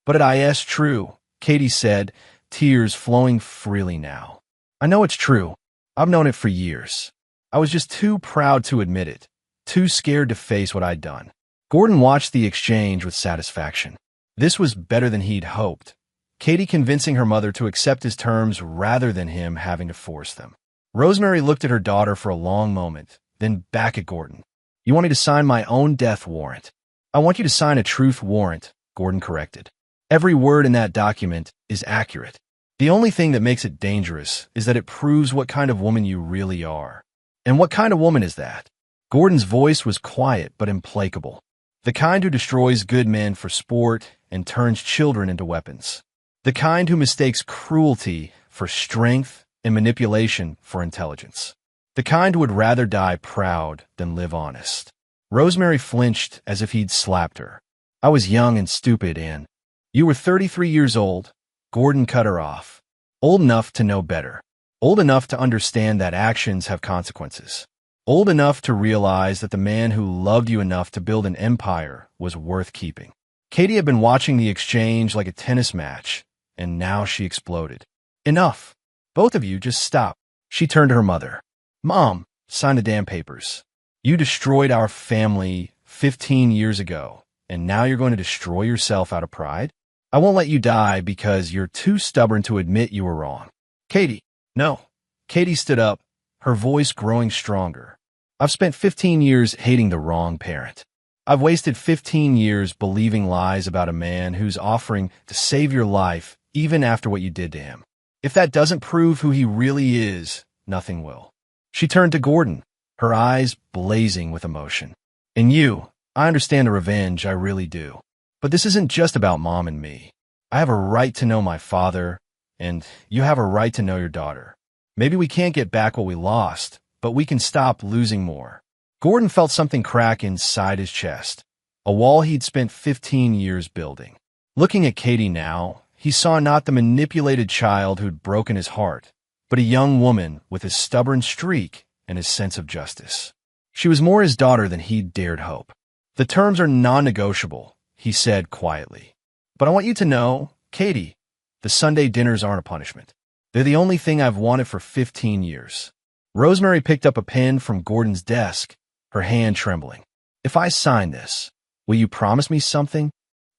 "But it is true," Katie said, tears flowing freely now. "I know it's true. I've known it for years. I was just too proud to admit it, too scared to face what I'd done." Gordon watched the exchange with satisfaction. This was better than he'd hoped. Katie convincing her mother to accept his terms rather than him having to force them. Rosemary looked at her daughter for a long moment, then back at Gordon. "You want me to sign my own death warrant?" "I want you to sign a truth warrant," Gordon corrected. "Every word in that document is accurate. The only thing that makes it dangerous is that it proves what kind of woman you really are." "And what kind of woman is that?" Gordon's voice was quiet but implacable. "The kind who destroys good men for sport and turns children into weapons. The kind who mistakes cruelty for strength and manipulation for intelligence. The kind who would rather die proud than live honest." Rosemary flinched as if he'd slapped her. "I was young and stupid, Anne." "You were 33 years old," Gordon cut her off. "Old enough to know better. Old enough to understand that actions have consequences. Old enough to realize that the man who loved you enough to build an empire was worth keeping." Katie had been watching the exchange like a tennis match, and now she exploded. "Enough. Both of you just stop." She turned to her mother. "Mom, sign the damn papers. You destroyed our family 15 years ago, and now you're going to destroy yourself out of pride? I won't let you die because you're too stubborn to admit you were wrong." "Katie, no." Katie stood up, her voice growing stronger. "I've spent 15 years hating the wrong parent. I've wasted 15 years believing lies about a man who's offering to save your life even after what you did to him. If that doesn't prove who he really is, nothing will." She turned to Gordon, her eyes blazing with emotion. "And you, I understand the revenge, I really do. But this isn't just about Mom and me. I have a right to know my father, and you have a right to know your daughter. Maybe we can't get back what we lost, but we can stop losing more." Gordon felt something crack inside his chest, a wall he'd spent 15 years building. Looking at Katie now, he saw not the manipulated child who'd broken his heart, but a young woman with a stubborn streak and a sense of justice. She was more his daughter than he'd dared hope. "The terms are non-negotiable," he said quietly. "But I want you to know, Katie, the Sunday dinners aren't a punishment. They're the only thing I've wanted for 15 years. Rosemary picked up a pen from Gordon's desk, her hand trembling. "If I sign this, will you promise me something?"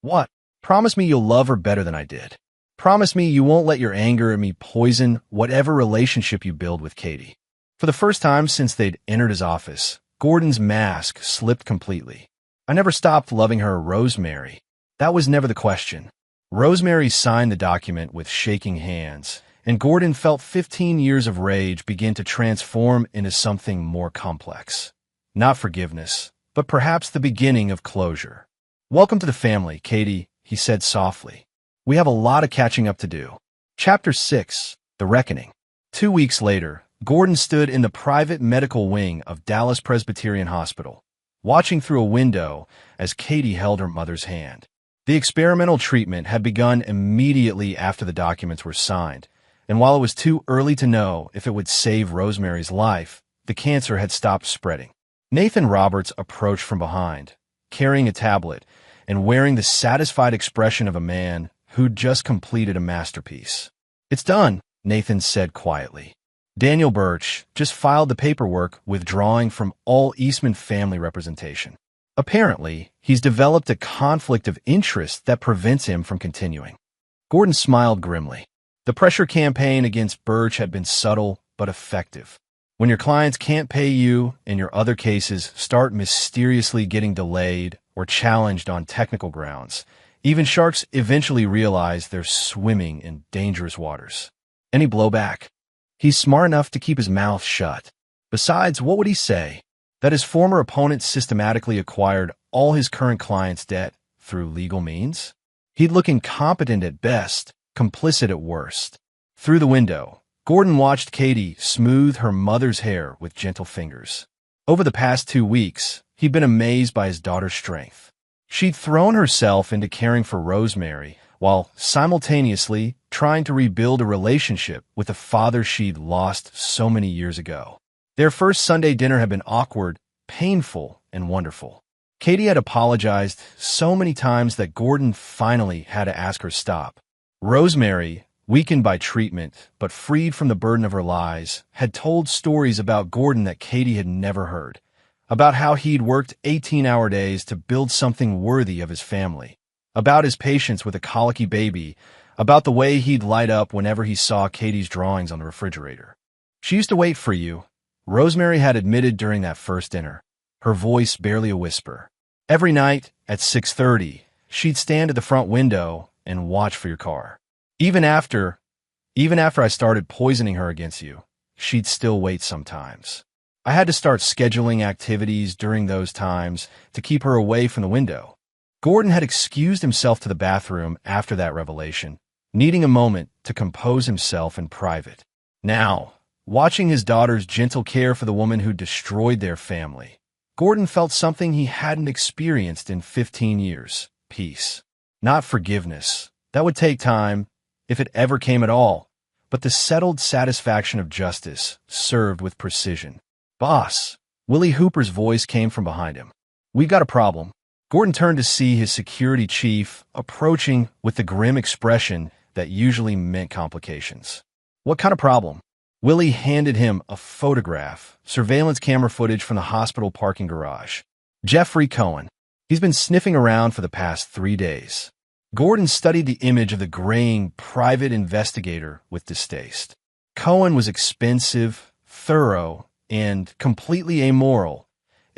"What?" "Promise me you'll love her better than I did. Promise me you won't let your anger at me poison whatever relationship you build with Katie." For the first time since they'd entered his office, Gordon's mask slipped completely. "I never stopped loving her, Rosemary. That was never the question." Rosemary signed the document with shaking hands, and Gordon felt 15 years of rage begin to transform into something more complex. Not forgiveness, but perhaps the beginning of closure. "Welcome to the family, Katie," he said softly. "We have a lot of catching up to do." Chapter 6, The Reckoning. 2 weeks later, Gordon stood in the private medical wing of Dallas Presbyterian Hospital, watching through a window as Katie held her mother's hand. The experimental treatment had begun immediately after the documents were signed, and while it was too early to know if it would save Rosemary's life, the cancer had stopped spreading. Nathan Roberts approached from behind, carrying a tablet and wearing the satisfied expression of a man who'd just completed a masterpiece. "It's done," Nathan said quietly. Daniel Birch just filed the paperwork withdrawing from all Eastman family representation. Apparently, he's developed a conflict of interest that prevents him from continuing. Gordon smiled grimly. The pressure campaign against Birch had been subtle but effective. When your clients can't pay you and your other cases start mysteriously getting delayed or challenged on technical grounds, even sharks eventually realize they're swimming in dangerous waters. Any blowback? He's smart enough to keep his mouth shut. Besides, what would he say? That his former opponent systematically acquired all his current clients' debt through legal means? He'd look incompetent at best, complicit at worst. Through the window, Gordon watched Katie smooth her mother's hair with gentle fingers. Over the past 2 weeks, he'd been amazed by his daughter's strength. She'd thrown herself into caring for Rosemary while simultaneously trying to rebuild a relationship with the father she'd lost so many years ago. Their first Sunday dinner had been awkward, painful, and wonderful. Katie had apologized so many times that Gordon finally had to ask her stop. Rosemary, weakened by treatment but freed from the burden of her lies, had told stories about Gordon that Katie had never heard, about how he'd worked 18-hour days to build something worthy of his family, about his patience with a colicky baby, about the way he'd light up whenever he saw Katie's drawings on the refrigerator. "She used to wait for you," Rosemary had admitted during that first dinner, her voice barely a whisper. "Every night at 6:30, she'd stand at the front window and watch for your car. Even after I started poisoning her against you, she'd still wait sometimes. I had to start scheduling activities during those times to keep her away from the window." Gordon had excused himself to the bathroom after that revelation, needing a moment to compose himself in private. Now, watching his daughter's gentle care for the woman who destroyed their family, Gordon felt something he hadn't experienced in 15 years: peace. Not forgiveness. That would take time, if it ever came at all, but the settled satisfaction of justice served with precision. "Boss," Willie Hooper's voice came from behind him. "We've got a problem." Gordon turned to see his security chief approaching with the grim expression that usually meant complications. "What kind of problem?" Willie handed him a photograph, surveillance camera footage from the hospital parking garage. "Jeffrey Cohen. He's been sniffing around for the past 3 days." Gordon studied the image of the graying private investigator with distaste. Cohen was expensive, thorough, and completely amoral,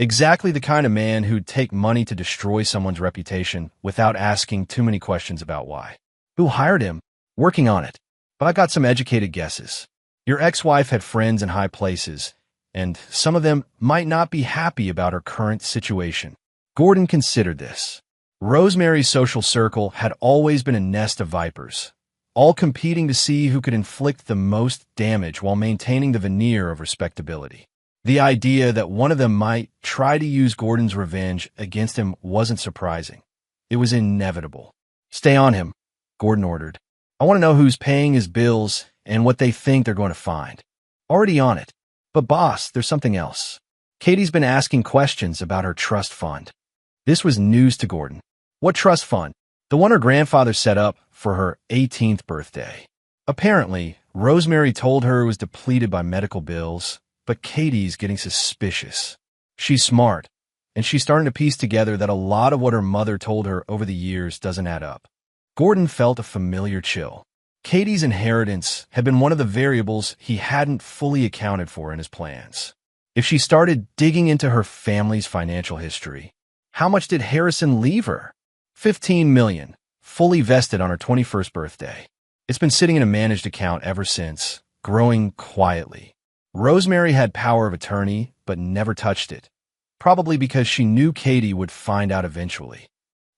Exactly the kind of man who'd take money to destroy someone's reputation without asking too many questions about why. Who hired him? Working on it. But I got some educated guesses. Your ex-wife had friends in high places, and some of them might not be happy about her current situation. Gordon considered this. Rosemary's social circle had always been a nest of vipers, all competing to see who could inflict the most damage while maintaining the veneer of respectability. The idea that one of them might try to use Gordon's revenge against him wasn't surprising. It was inevitable. Stay on him, Gordon ordered. I want to know who's paying his bills and what they think they're going to find. Already on it. But boss, there's something else. Katie's been asking questions about her trust fund. This was news to Gordon. What trust fund? The one her grandfather set up for her 18th birthday. Apparently, Rosemary told her it was depleted by medical bills, but Katie's getting suspicious. She's smart, and she's starting to piece together that a lot of what her mother told her over the years doesn't add up. Gordon felt a familiar chill. Katie's inheritance had been one of the variables he hadn't fully accounted for in his plans. If she started digging into her family's financial history, how much did Harrison leave her? $15 million, fully vested on her 21st birthday. It's been sitting in a managed account ever since, growing quietly. Rosemary had power of attorney, but never touched it, probably because she knew Katie would find out eventually.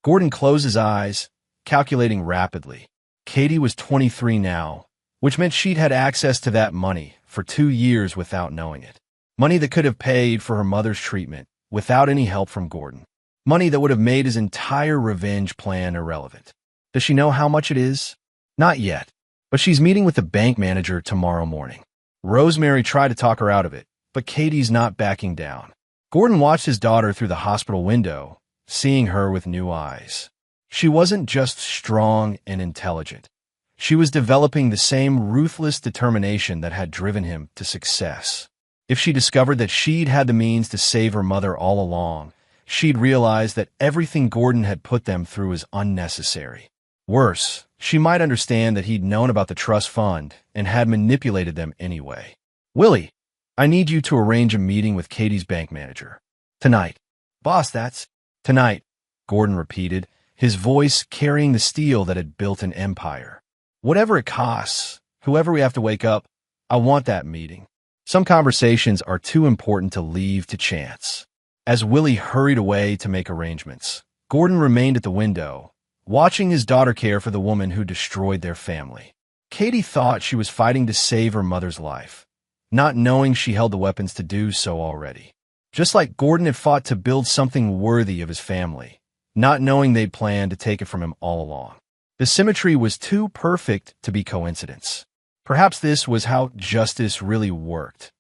Gordon closed his eyes, calculating rapidly. Katie was 23 now, which meant she'd had access to that money for 2 years without knowing it. Money that could have paid for her mother's treatment without any help from Gordon. Money that would have made his entire revenge plan irrelevant. Does she know how much it is? Not yet, but she's meeting with the bank manager tomorrow morning. Rosemary tried to talk her out of it, but Katie's not backing down. Gordon watched his daughter through the hospital window, seeing her with new eyes. She wasn't just strong and intelligent. She was developing the same ruthless determination that had driven him to success. If she discovered that she'd had the means to save her mother all along, she'd realize that everything Gordon had put them through was unnecessary. Worse, she might understand that he'd known about the trust fund and had manipulated them anyway. Willie, I need you to arrange a meeting with Katie's bank manager. Tonight. Boss, that's tonight, Gordon repeated, his voice carrying the steel that had built an empire. Whatever it costs, whoever we have to wake up, I want that meeting. Some conversations are too important to leave to chance. As Willie hurried away to make arrangements, Gordon remained at the window, watching his daughter care for the woman who destroyed their family. Katie thought she was fighting to save her mother's life, not knowing she held the weapons to do so already. Just like Gordon had fought to build something worthy of his family, not knowing they'd planned to take it from him all along. The symmetry was too perfect to be coincidence. Perhaps this was how justice really worked,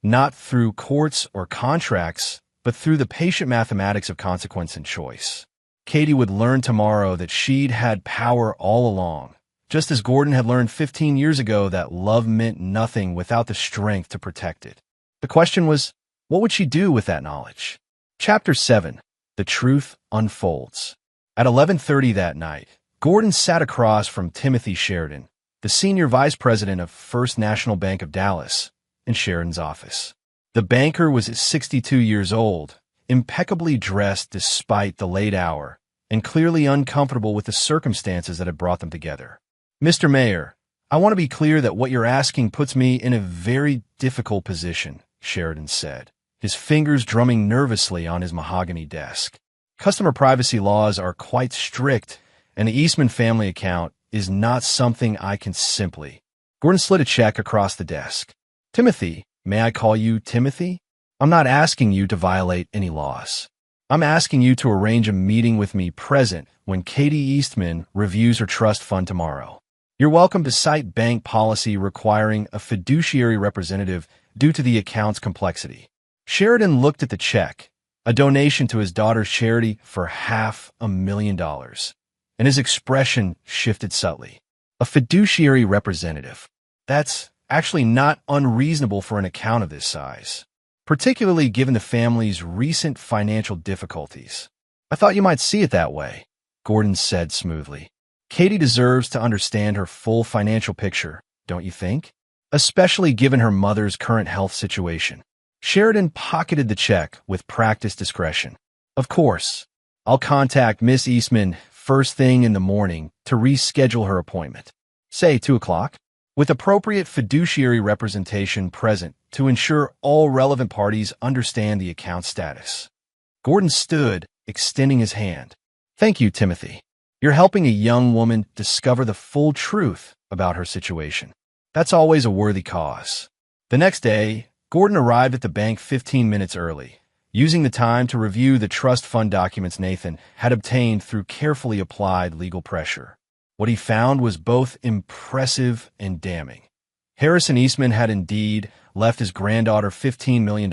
not through courts or contracts, but through the patient mathematics of consequence and choice. Katie would learn tomorrow that she'd had power all along, just as Gordon had learned 15 years ago that love meant nothing without the strength to protect it. The question was, what would she do with that knowledge? Chapter 7. The Truth Unfolds. At 11:30 that night, Gordon sat across from Timothy Sheridan, the senior vice president of First National Bank of Dallas, in Sheridan's office. The banker was 62 years old, impeccably dressed despite the late hour, and clearly uncomfortable with the circumstances that had brought them together. Mr. Mayor, I want to be clear that what you're asking puts me in a very difficult position, Sheridan said, his fingers drumming nervously on his mahogany desk. Customer privacy laws are quite strict, and the Eastman family account is not something I can simply. Gordon slid a check across the desk. Timothy, may I call you Timothy? I'm not asking you to violate any laws. I'm asking you to arrange a meeting with me present when Katie Eastman reviews her trust fund tomorrow. You're welcome to cite bank policy requiring a fiduciary representative due to the account's complexity. Sheridan looked at the check, a donation to his daughter's charity for $500,000, and his expression shifted subtly. A fiduciary representative. That's actually not unreasonable for an account of this size, particularly given the family's recent financial difficulties. I thought you might see it that way, Gordon said smoothly. Katie deserves to understand her full financial picture, don't you think? Especially given her mother's current health situation. Sheridan pocketed the check with practiced discretion. Of course, I'll contact Miss Eastman first thing in the morning to reschedule her appointment. Say 2 o'clock. With appropriate fiduciary representation present to ensure all relevant parties understand the account status. Gordon stood, extending his hand. Thank you, Timothy. You're helping a young woman discover the full truth about her situation. That's always a worthy cause. The next day, Gordon arrived at the bank 15 minutes early, using the time to review the trust fund documents Nathan had obtained through carefully applied legal pressure. What he found was both impressive and damning. Harrison Eastman had indeed left his granddaughter $15 million,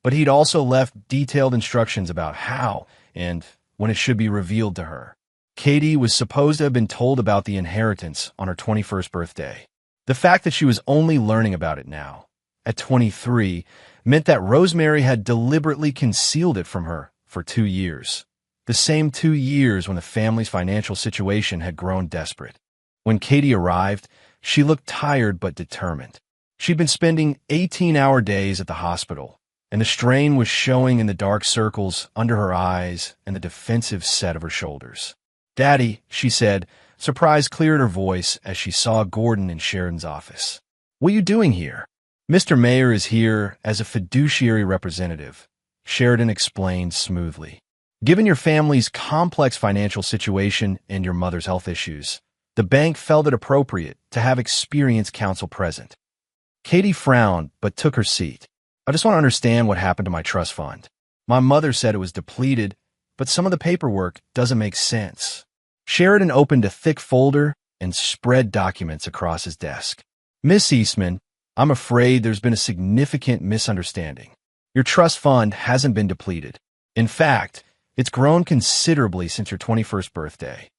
but he'd also left detailed instructions about how and when it should be revealed to her. Katie was supposed to have been told about the inheritance on her 21st birthday. The fact that she was only learning about it now, at 23, meant that Rosemary had deliberately concealed it from her for 2 years. The same 2 years when the family's financial situation had grown desperate. When Katie arrived, she looked tired but determined. She'd been spending 18-hour days at the hospital, and the strain was showing in the dark circles under her eyes and the defensive set of her shoulders. "Daddy," she said, surprise cleared her voice as she saw Gordon in Sheridan's office. "What are you doing here?" "Mr. Mayer is here as a fiduciary representative," Sheridan explained smoothly. "Given your family's complex financial situation and your mother's health issues, the bank felt it appropriate to have experienced counsel present." Katie frowned but took her seat. "I just want to understand what happened to my trust fund. My mother said it was depleted, but some of the paperwork doesn't make sense." Sheridan opened a thick folder and spread documents across his desk. "Miss Eastman, I'm afraid there's been a significant misunderstanding. Your trust fund hasn't been depleted. In fact, it's grown considerably since your 21st birthday."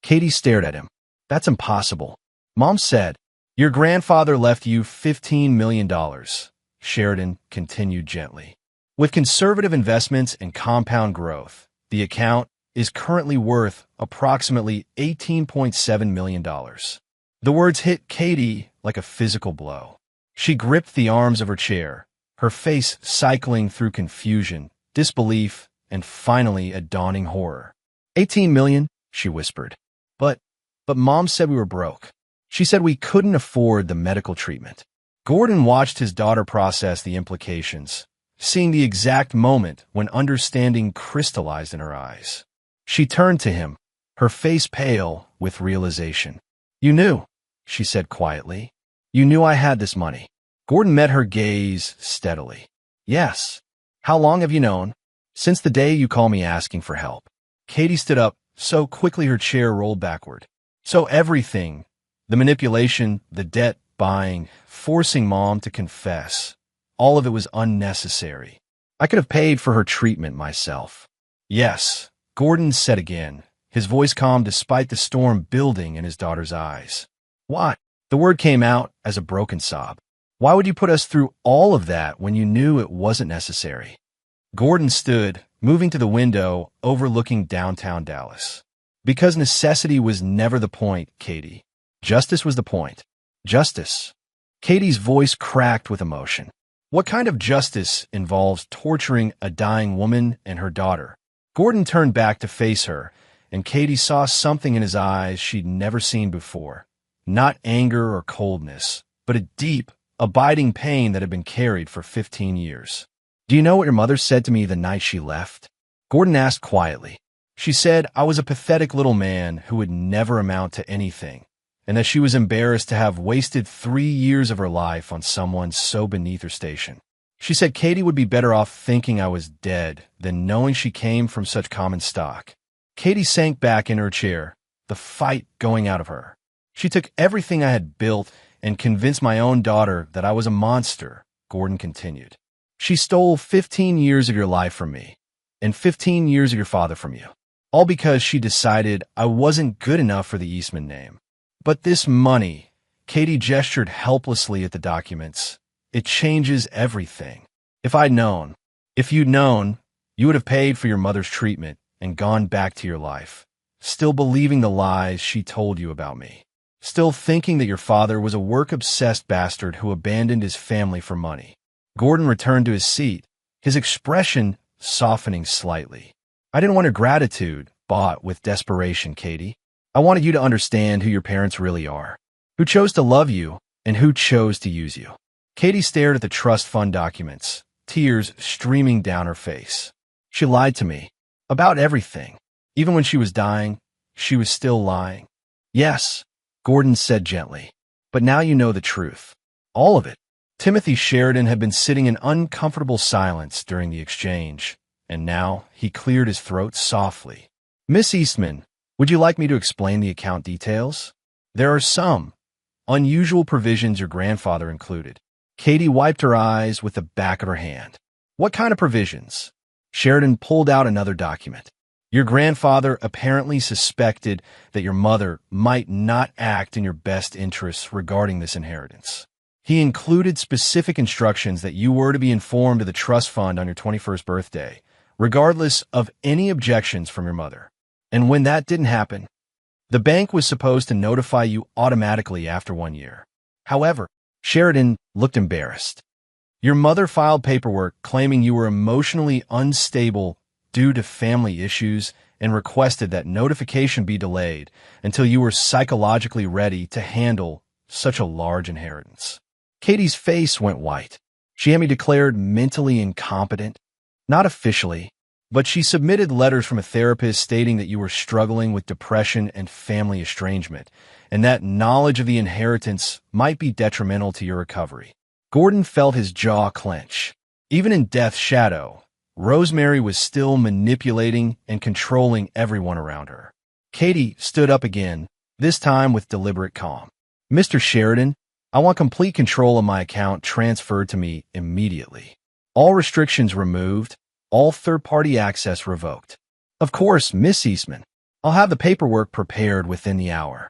Katie stared at him. "That's impossible. Mom said, your grandfather left you $15 million. Sheridan continued gently. "With conservative investments and compound growth, the account is currently worth approximately $18.7 million. The words hit Katie like a physical blow. She gripped the arms of her chair, her face cycling through confusion, disbelief, and finally a dawning horror. 18 million, she whispered. But Mom said we were broke. She said we couldn't afford the medical treatment." Gordon watched his daughter process the implications, seeing the exact moment when understanding crystallized in her eyes. She turned to him, her face pale with realization. "You knew," she said quietly. "You knew I had this money." Gordon met her gaze steadily. "Yes. How long have you known?" "Since the day you called me asking for help." Katie stood up so quickly her chair rolled backward. "So everything, the manipulation, the debt buying, forcing Mom to confess, all of it was unnecessary. I could have paid for her treatment myself." "Yes," Gordon said again, his voice calm despite the storm building in his daughter's eyes. "Why?" The word came out as a broken sob. "Why would you put us through all of that when you knew it wasn't necessary?" Gordon stood, moving to the window overlooking downtown Dallas. "Because necessity was never the point, Katie. Justice was the point." "Justice?" Katie's voice cracked with emotion. "What kind of justice involves torturing a dying woman and her daughter?" Gordon turned back to face her, and Katie saw something in his eyes she'd never seen before. Not anger or coldness, but a deep, abiding pain that had been carried for 15 years. "Do you know what your mother said to me the night she left?" Gordon asked quietly. "She said I was a pathetic little man who would never amount to anything, and that she was embarrassed to have wasted 3 years of her life on someone so beneath her station. She said Katie would be better off thinking I was dead than knowing she came from such common stock." Katie sank back in her chair, the fight going out of her. "She took everything I had built and convinced my own daughter that I was a monster," Gordon continued. "She stole 15 years of your life from me, and 15 years of your father from you, all because she decided I wasn't good enough for the Eastman name. But this money," Katie gestured helplessly at the documents, "it changes everything. If you'd known, you would have paid for your mother's treatment and gone back to your life, still believing the lies she told you about me, still thinking that your father was a work-obsessed bastard who abandoned his family for money. Gordon returned to his seat, his expression softening slightly. I didn't want your gratitude bought with desperation, Katie. I wanted you to understand who your parents really are, who chose to love you and who chose to use you. Katie stared at the trust fund documents, tears streaming down her face. She lied to me about everything. Even when she was dying, she was still lying. Yes, Gordon said gently, but now you know the truth. All of it. Timothy Sheridan had been sitting in uncomfortable silence during the exchange, and now he cleared his throat softly. Miss Eastman, would you like me to explain the account details? There are some unusual provisions your grandfather included. Katie wiped her eyes with the back of her hand. What kind of provisions? Sheridan pulled out another document. Your grandfather apparently suspected that your mother might not act in your best interests regarding this inheritance. He included specific instructions that you were to be informed of the trust fund on your 21st birthday, regardless of any objections from your mother. And when that didn't happen, the bank was supposed to notify you automatically after 1 year. However, Sheridan looked embarrassed. Your mother filed paperwork claiming you were emotionally unstable due to family issues and requested that notification be delayed until you were psychologically ready to handle such a large inheritance. Katie's face went white. She had me declared mentally incompetent. Not officially, but she submitted letters from a therapist stating that you were struggling with depression and family estrangement, and that knowledge of the inheritance might be detrimental to your recovery. Gordon felt his jaw clench. Even in death's shadow, Rosemary was still manipulating and controlling everyone around her. Katie stood up again, this time with deliberate calm. Mr. Sheridan, I want complete control of my account transferred to me immediately. All restrictions removed, all third-party access revoked. Of course, Miss Eastman. I'll have the paperwork prepared within the hour.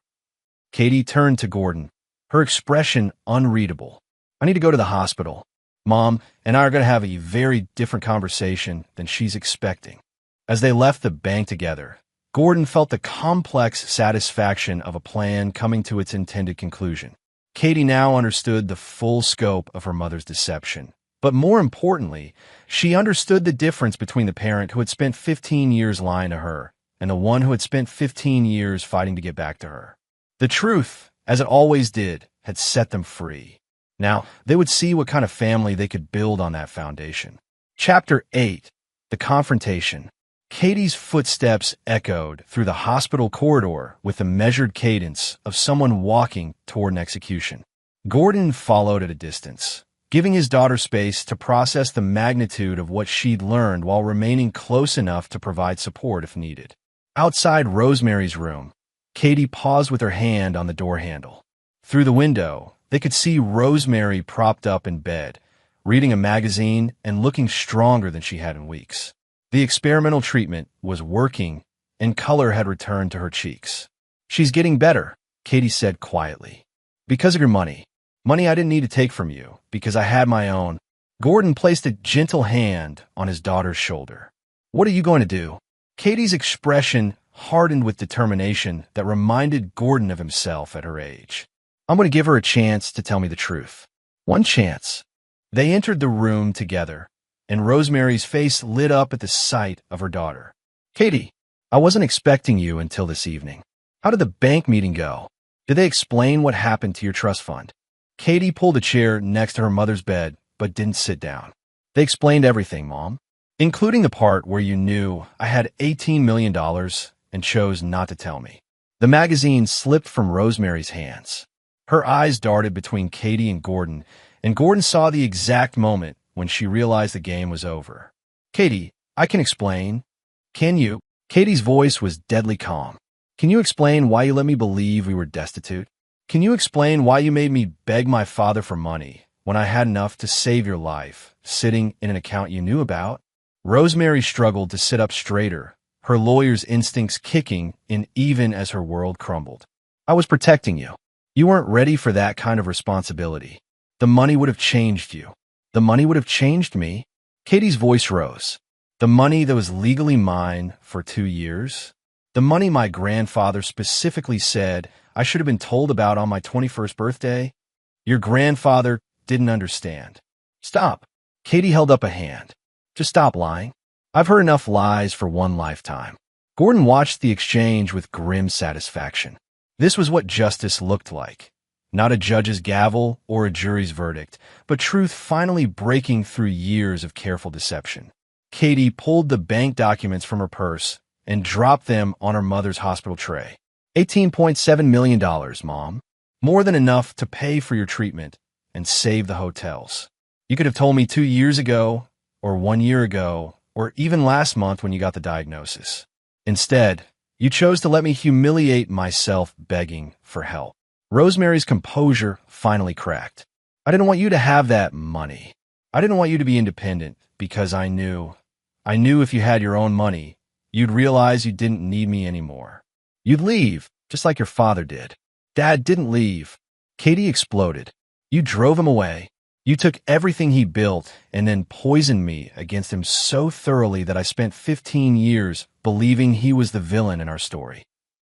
Katie turned to Gordon, her expression unreadable. I need to go to the hospital. Mom and I are going to have a very different conversation than she's expecting. As they left the bank together, Gordon felt the complex satisfaction of a plan coming to its intended conclusion. Katie now understood the full scope of her mother's deception. But more importantly, she understood the difference between the parent who had spent 15 years lying to her and the one who had spent 15 years fighting to get back to her. The truth, as it always did, had set them free. Now, they would see what kind of family they could build on that foundation. Chapter 8. The Confrontation. Katie's footsteps echoed through the hospital corridor with the measured cadence of someone walking toward an execution. Gordon followed at a distance, giving his daughter space to process the magnitude of what she'd learned while remaining close enough to provide support if needed. Outside Rosemary's room, Katie paused with her hand on the door handle. Through the window, they could see Rosemary propped up in bed, reading a magazine and looking stronger than she had in weeks. The experimental treatment was working, and color had returned to her cheeks. She's getting better, Katie said quietly. Because of your money. Money I didn't need to take from you, because I had my own. Gordon placed a gentle hand on his daughter's shoulder. What are you going to do? Katie's expression hardened with determination that reminded Gordon of himself at her age. I'm going to give her a chance to tell me the truth. One chance. They entered the room together, and Rosemary's face lit up at the sight of her daughter. Katie, I wasn't expecting you until this evening. How did the bank meeting go? Did they explain what happened to your trust fund? Katie pulled a chair next to her mother's bed, but didn't sit down. They explained everything, Mom, including the part where you knew I had $18 million and chose not to tell me. The magazine slipped from Rosemary's hands. Her eyes darted between Katie and Gordon saw the exact moment when she realized the game was over. Katie, I can explain. Can you? Katie's voice was deadly calm. Can you explain why you let me believe we were destitute? Can you explain why you made me beg my father for money when I had enough to save your life, sitting in an account you knew about? Rosemary struggled to sit up straighter, her lawyer's instincts kicking in even as her world crumbled. I was protecting you. You weren't ready for that kind of responsibility. The money would have changed you. The money would have changed me. Katie's voice rose. The money that was legally mine for 2 years. The money my grandfather specifically said I should have been told about on my 21st birthday. Your grandfather didn't understand. Stop. Katie held up a hand. Just stop lying. I've heard enough lies for one lifetime. Gordon watched the exchange with grim satisfaction. This was what justice looked like. Not a judge's gavel or a jury's verdict, but truth finally breaking through years of careful deception. Katie pulled the bank documents from her purse and dropped them on her mother's hospital tray. $18.7 million, Mom. More than enough to pay for your treatment and save the hotels. You could have told me 2 years ago, or 1 year ago, or even last month when you got the diagnosis. Instead, you chose to let me humiliate myself begging for help. Rosemary's composure finally cracked. I didn't want you to have that money. I didn't want you to be independent because I knew if you had your own money, you'd realize you didn't need me anymore. You'd leave, just like your father did. Dad didn't leave. Katie exploded. You drove him away. You took everything he built and then poisoned me against him so thoroughly that I spent 15 years believing he was the villain in our story.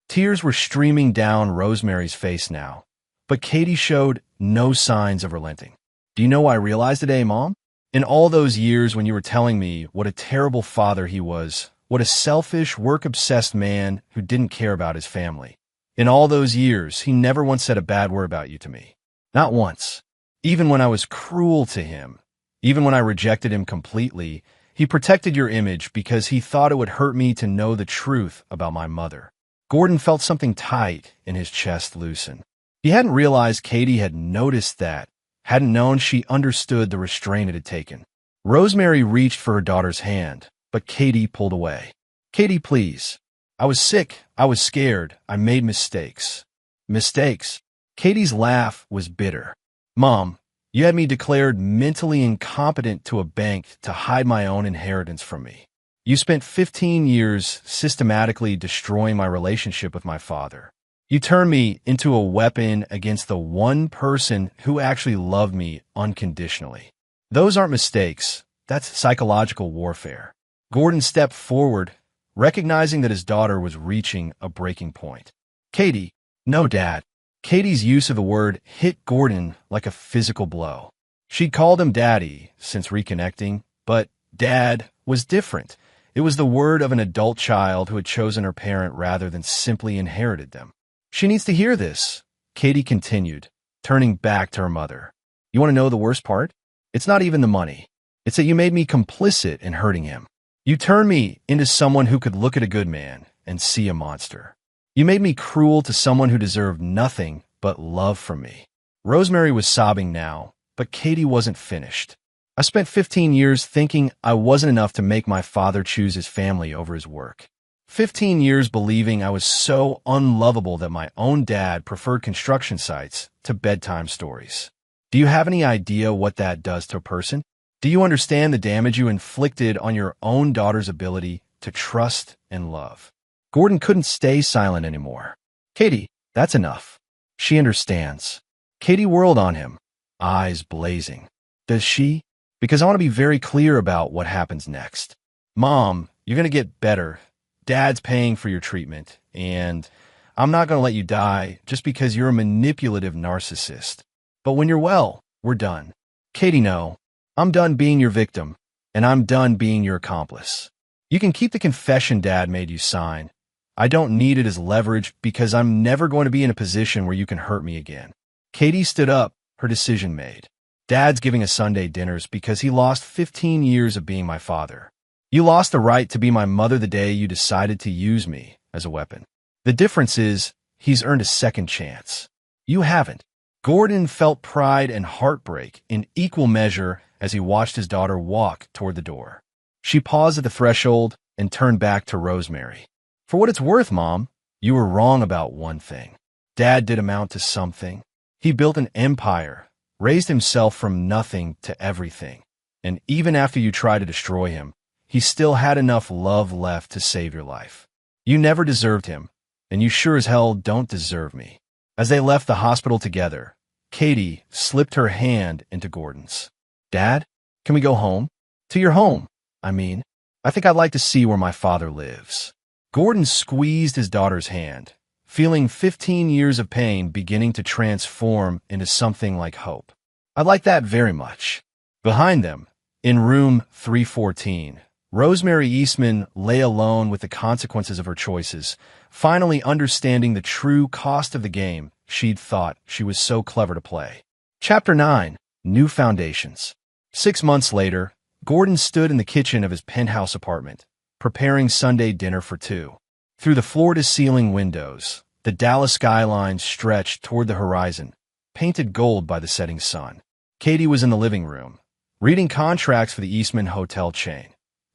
Tears were streaming down Rosemary's face now, but Katie showed no signs of relenting. Do you know what I realized today, Mom? In all those years when you were telling me what a terrible father he was, what a selfish, work-obsessed man who didn't care about his family. In all those years, he never once said a bad word about you to me. Not once. Even when I was cruel to him, even when I rejected him completely, he protected your image because he thought it would hurt me to know the truth about my mother. Gordon felt something tight in his chest loosen. He hadn't realized Katie had noticed that, hadn't known she understood the restraint it had taken. Rosemary reached for her daughter's hand, but Katie pulled away. Katie, please. I was sick. I was scared. I made mistakes. Mistakes. Katie's laugh was bitter. Mom, you had me declared mentally incompetent to a bank to hide my own inheritance from me. You spent 15 years systematically destroying my relationship with my father. You turned me into a weapon against the one person who actually loved me unconditionally. Those aren't mistakes. That's psychological warfare. Gordon stepped forward, recognizing that his daughter was reaching a breaking point. Katie, no, Dad. Katie's use of the word hit Gordon like a physical blow. She'd called him Daddy since reconnecting, but Dad was different. It was the word of an adult child who had chosen her parent rather than simply inherited them. She needs to hear this, Katie continued, turning back to her mother. You want to know the worst part? It's not even the money. It's that you made me complicit in hurting him. You turned me into someone who could look at a good man and see a monster. You made me cruel to someone who deserved nothing but love from me. Rosemary was sobbing now, but Katie wasn't finished. I spent 15 years thinking I wasn't enough to make my father choose his family over his work. 15 years believing I was so unlovable that my own dad preferred construction sites to bedtime stories. Do you have any idea what that does to a person? Do you understand the damage you inflicted on your own daughter's ability to trust and love? Gordon couldn't stay silent anymore. Katie, that's enough. She understands. Katie whirled on him, eyes blazing. Does she? Because I want to be very clear about what happens next. Mom, you're going to get better. Dad's paying for your treatment, and I'm not going to let you die just because you're a manipulative narcissist. But when you're well, we're done. Katie, no. I'm done being your victim, and I'm done being your accomplice. You can keep the confession Dad made you sign. I don't need it as leverage because I'm never going to be in a position where you can hurt me again. Katie stood up, her decision made. Dad's giving us Sunday dinners because he lost 15 years of being my father. You lost the right to be my mother the day you decided to use me as a weapon. The difference is he's earned a second chance. You haven't. Gordon felt pride and heartbreak in equal measure as he watched his daughter walk toward the door. She paused at the threshold and turned back to Rosemary. For what it's worth, Mom, you were wrong about one thing. Dad did amount to something. He built an empire, raised himself from nothing to everything. And even after you tried to destroy him, he still had enough love left to save your life. You never deserved him, and you sure as hell don't deserve me. As they left the hospital together, Katie slipped her hand into Gordon's. Dad, can we go home? To your home, I mean. I think I'd like to see where my father lives. Gordon squeezed his daughter's hand, feeling 15 years of pain beginning to transform into something like hope. I'd like that very much. Behind them, In room 314, Rosemary Eastman lay alone with the consequences of her choices, finally understanding the true cost of the game she'd thought she was so clever to play. Chapter 9. New Foundations. 6 months later, Gordon stood in the kitchen of his penthouse apartment, preparing Sunday dinner for two. Through the floor-to-ceiling windows, the Dallas skyline stretched toward the horizon, painted gold by the setting sun. Katie was in the living room, reading contracts for the Eastman hotel chain,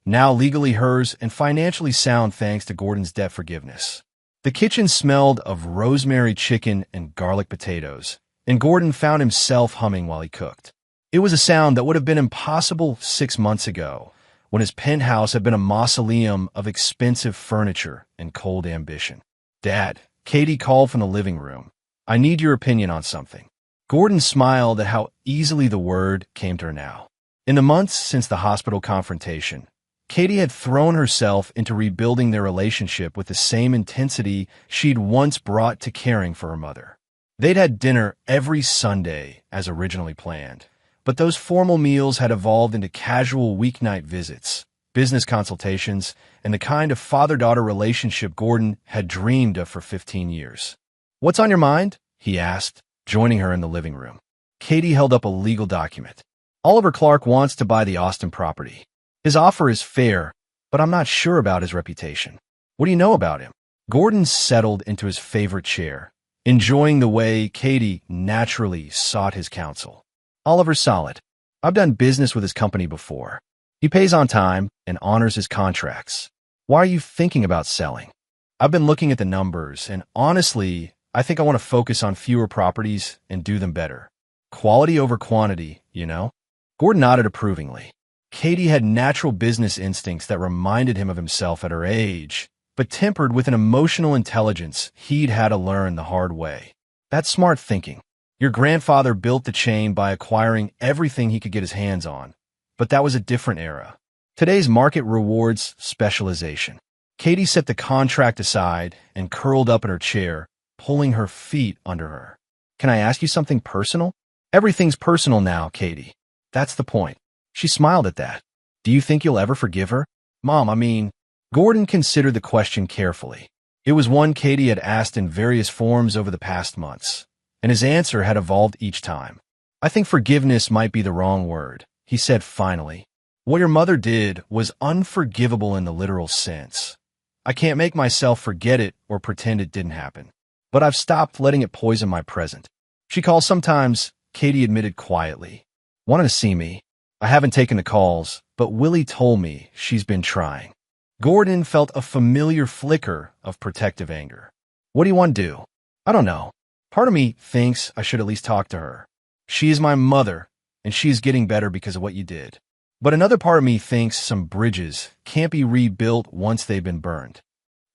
now legally hers and financially sound thanks to Gordon's debt forgiveness. The kitchen smelled of rosemary chicken and garlic potatoes, and Gordon found himself humming while he cooked. It was a sound that would have been impossible 6 months ago, when his penthouse had been a mausoleum of expensive furniture and cold ambition. "Dad," Katie called from the living room, "I need your opinion on something." Gordon smiled at how easily the word came to her now. In the months since the hospital confrontation, Katie had thrown herself into rebuilding their relationship with the same intensity she'd once brought to caring for her mother. They'd had dinner every Sunday as originally planned, but those formal meals had evolved into casual weeknight visits, business consultations, and the kind of father-daughter relationship Gordon had dreamed of for 15 years. "What's on your mind?" he asked, joining her in the living room. Katie held up a legal document. "Oliver Clark wants to buy the Austin property. His offer is fair, but I'm not sure about his reputation. What do you know about him?" Gordon settled into his favorite chair, enjoying the way Katie naturally sought his counsel. "Oliver's solid. I've done business with his company before. He pays on time and honors his contracts. Why are you thinking about selling?" "I've been looking at the numbers, and honestly, I think I want to focus on fewer properties and do them better. Quality over quantity, you know?" Gordon nodded approvingly. Katie had natural business instincts that reminded him of himself at her age, but tempered with an emotional intelligence he'd had to learn the hard way. "That's smart thinking. Your grandfather built the chain by acquiring everything he could get his hands on, but that was a different era. Today's market rewards specialization." Katie set the contract aside and curled up in her chair, pulling her feet under her. "Can I ask you something personal?" "Everything's personal now, Katie. That's the point." She smiled at that. "Do you think you'll ever forgive her?" "Mom, I mean..." Gordon considered the question carefully. It was one Katie had asked in various forms over the past months, and his answer had evolved each time. "I think forgiveness might be the wrong word," he said finally. "What your mother did was unforgivable in the literal sense. I can't make myself forget it or pretend it didn't happen. But I've stopped letting it poison my present." "She calls sometimes," Katie admitted quietly. "Wanted to see me. I haven't taken the calls, but Willie told me she's been trying." Gordon felt a familiar flicker of protective anger. "What do you want to do?" "I don't know. Part of me thinks I should at least talk to her. She is my mother, and she is getting better because of what you did. But another part of me thinks some bridges can't be rebuilt once they've been burned."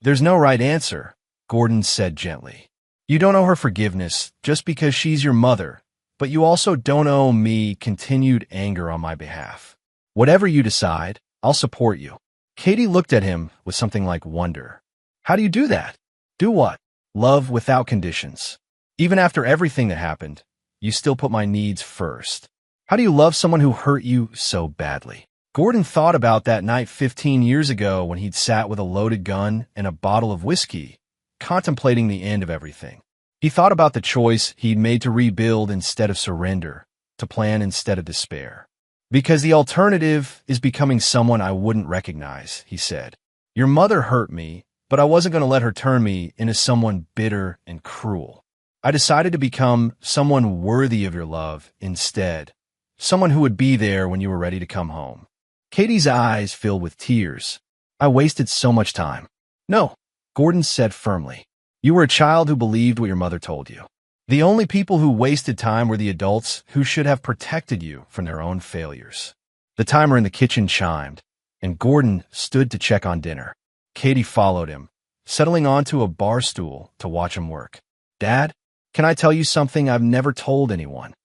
"There's no right answer," Gordon said gently. "You don't owe her forgiveness just because she's your mother, but you also don't owe me continued anger on my behalf. Whatever you decide, I'll support you." Katie looked at him with something like wonder. "How do you do that?" "Do what?" "Love without conditions. Even after everything that happened, you still put my needs first. How do you love someone who hurt you so badly?" Gordon thought about that night 15 years ago when he'd sat with a loaded gun and a bottle of whiskey, contemplating the end of everything. He thought about the choice he'd made to rebuild instead of surrender, to plan instead of despair. "Because the alternative is becoming someone I wouldn't recognize," he said. "Your mother hurt me, but I wasn't going to let her turn me into someone bitter and cruel. I decided to become someone worthy of your love instead, someone who would be there when you were ready to come home." Katie's eyes filled with tears. "I wasted so much time." "No," Gordon said firmly. "You were a child who believed what your mother told you. The only people who wasted time were the adults who should have protected you from their own failures." The timer in the kitchen chimed, and Gordon stood to check on dinner. Katie followed him, settling onto a bar stool to watch him work. "Dad, can I tell you something I've never told anyone?"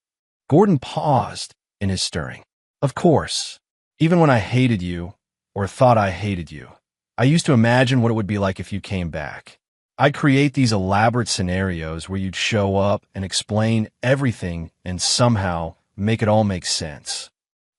Gordon paused in his stirring. "Of course. Even when I hated you, or thought I hated you, I used to imagine what it would be like if you came back. I'd create these elaborate scenarios where you'd show up and explain everything and somehow make it all make sense.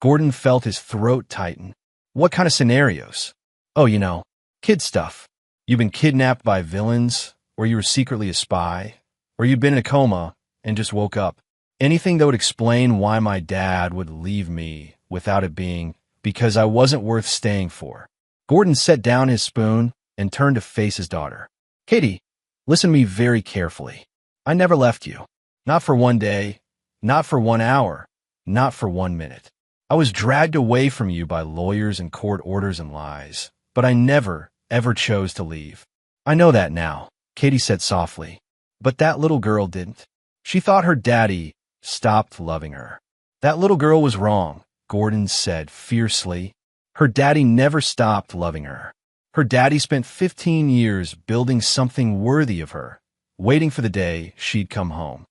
Gordon felt his throat tighten. What kind of scenarios? Oh, kid stuff. You've been kidnapped by villains, or you were secretly a spy, or you've been in a coma and just woke up. Anything that would explain why my dad would leave me without it being because I wasn't worth staying for. Gordon set down his spoon and turned to face his daughter. Katie, listen to me very carefully. I never left you. Not for one day, not for 1 hour, not for 1 minute. I was dragged away from you by lawyers and court orders and lies, but I never, ever chose to leave. I know that now, Katie said softly. But that little girl didn't. She thought her daddy stopped loving her. That little girl was wrong, Gordon said fiercely. Her daddy never stopped loving her. Her daddy spent 15 years building something worthy of her, waiting for the day she'd come home.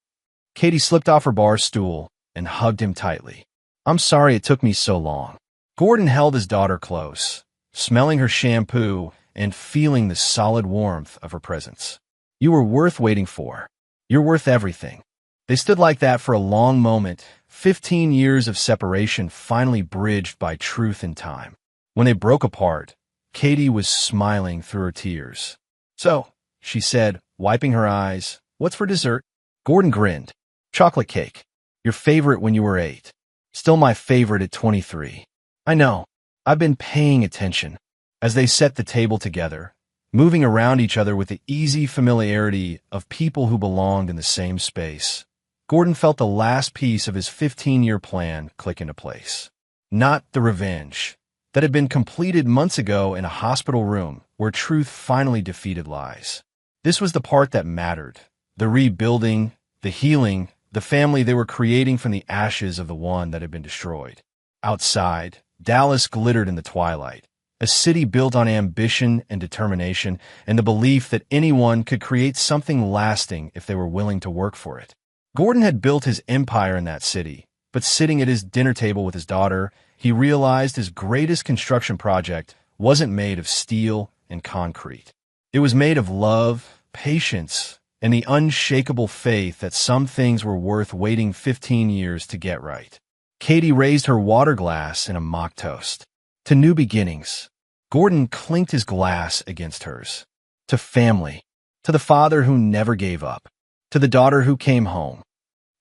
Katie slipped off her bar stool and hugged him tightly. I'm sorry it took me so long. Gordon held his daughter close, smelling her shampoo and feeling the solid warmth of her presence. You were worth waiting for. You're worth everything. They stood like that for a long moment, 15 years of separation finally bridged by truth and time. When they broke apart, Katie was smiling through her tears. So, she said, wiping her eyes, what's for dessert? Gordon grinned. Chocolate cake. Your favorite when you were 8. Still my favorite at 23. I know. I've been paying attention. As they set the table together, moving around each other with the easy familiarity of people who belonged in the same space, Gordon felt the last piece of his 15-year plan click into place. Not the revenge that had been completed months ago in a hospital room where truth finally defeated lies. This was the part that mattered. The rebuilding, the healing, the family they were creating from the ashes of the one that had been destroyed. Outside, Dallas glittered in the twilight, a city built on ambition and determination and the belief that anyone could create something lasting if they were willing to work for it. Gordon had built his empire in that city, but sitting at his dinner table with his daughter, he realized his greatest construction project wasn't made of steel and concrete. It was made of love, patience, and the unshakable faith that some things were worth waiting 15 years to get right. Katie raised her water glass in a mock toast. To new beginnings. Gordon clinked his glass against hers. To family. To the father who never gave up. To the daughter who came home.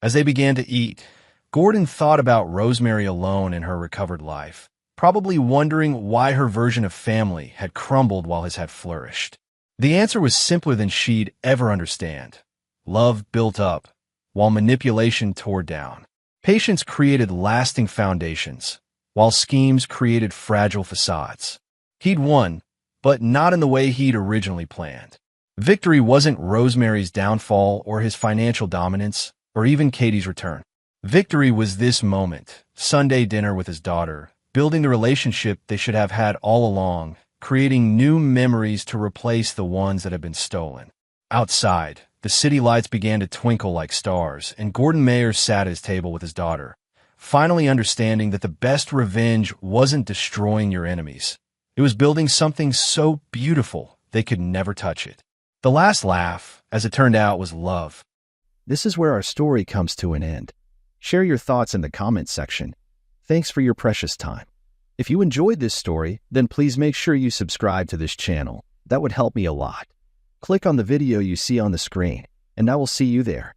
As they began to eat, Gordon thought about Rosemary alone in her recovered life, probably wondering why her version of family had crumbled while his had flourished. The answer was simpler than she'd ever understand. Love built up, while manipulation tore down. Patience created lasting foundations, while schemes created fragile facades. He'd won, but not in the way he'd originally planned. Victory wasn't Rosemary's downfall or his financial dominance, or even Katie's return. Victory was this moment, Sunday dinner with his daughter, building the relationship they should have had all along, creating new memories to replace the ones that had been stolen. Outside, the city lights began to twinkle like stars, and Gordon Mayer sat at his table with his daughter, finally understanding that the best revenge wasn't destroying your enemies. It was building something so beautiful they could never touch it. The last laugh, as it turned out, was love. This is where our story comes to an end. Share your thoughts in the comments section. Thanks for your precious time. If you enjoyed this story, then please make sure you subscribe to this channel. That would help me a lot. Click on the video you see on the screen, and I will see you there.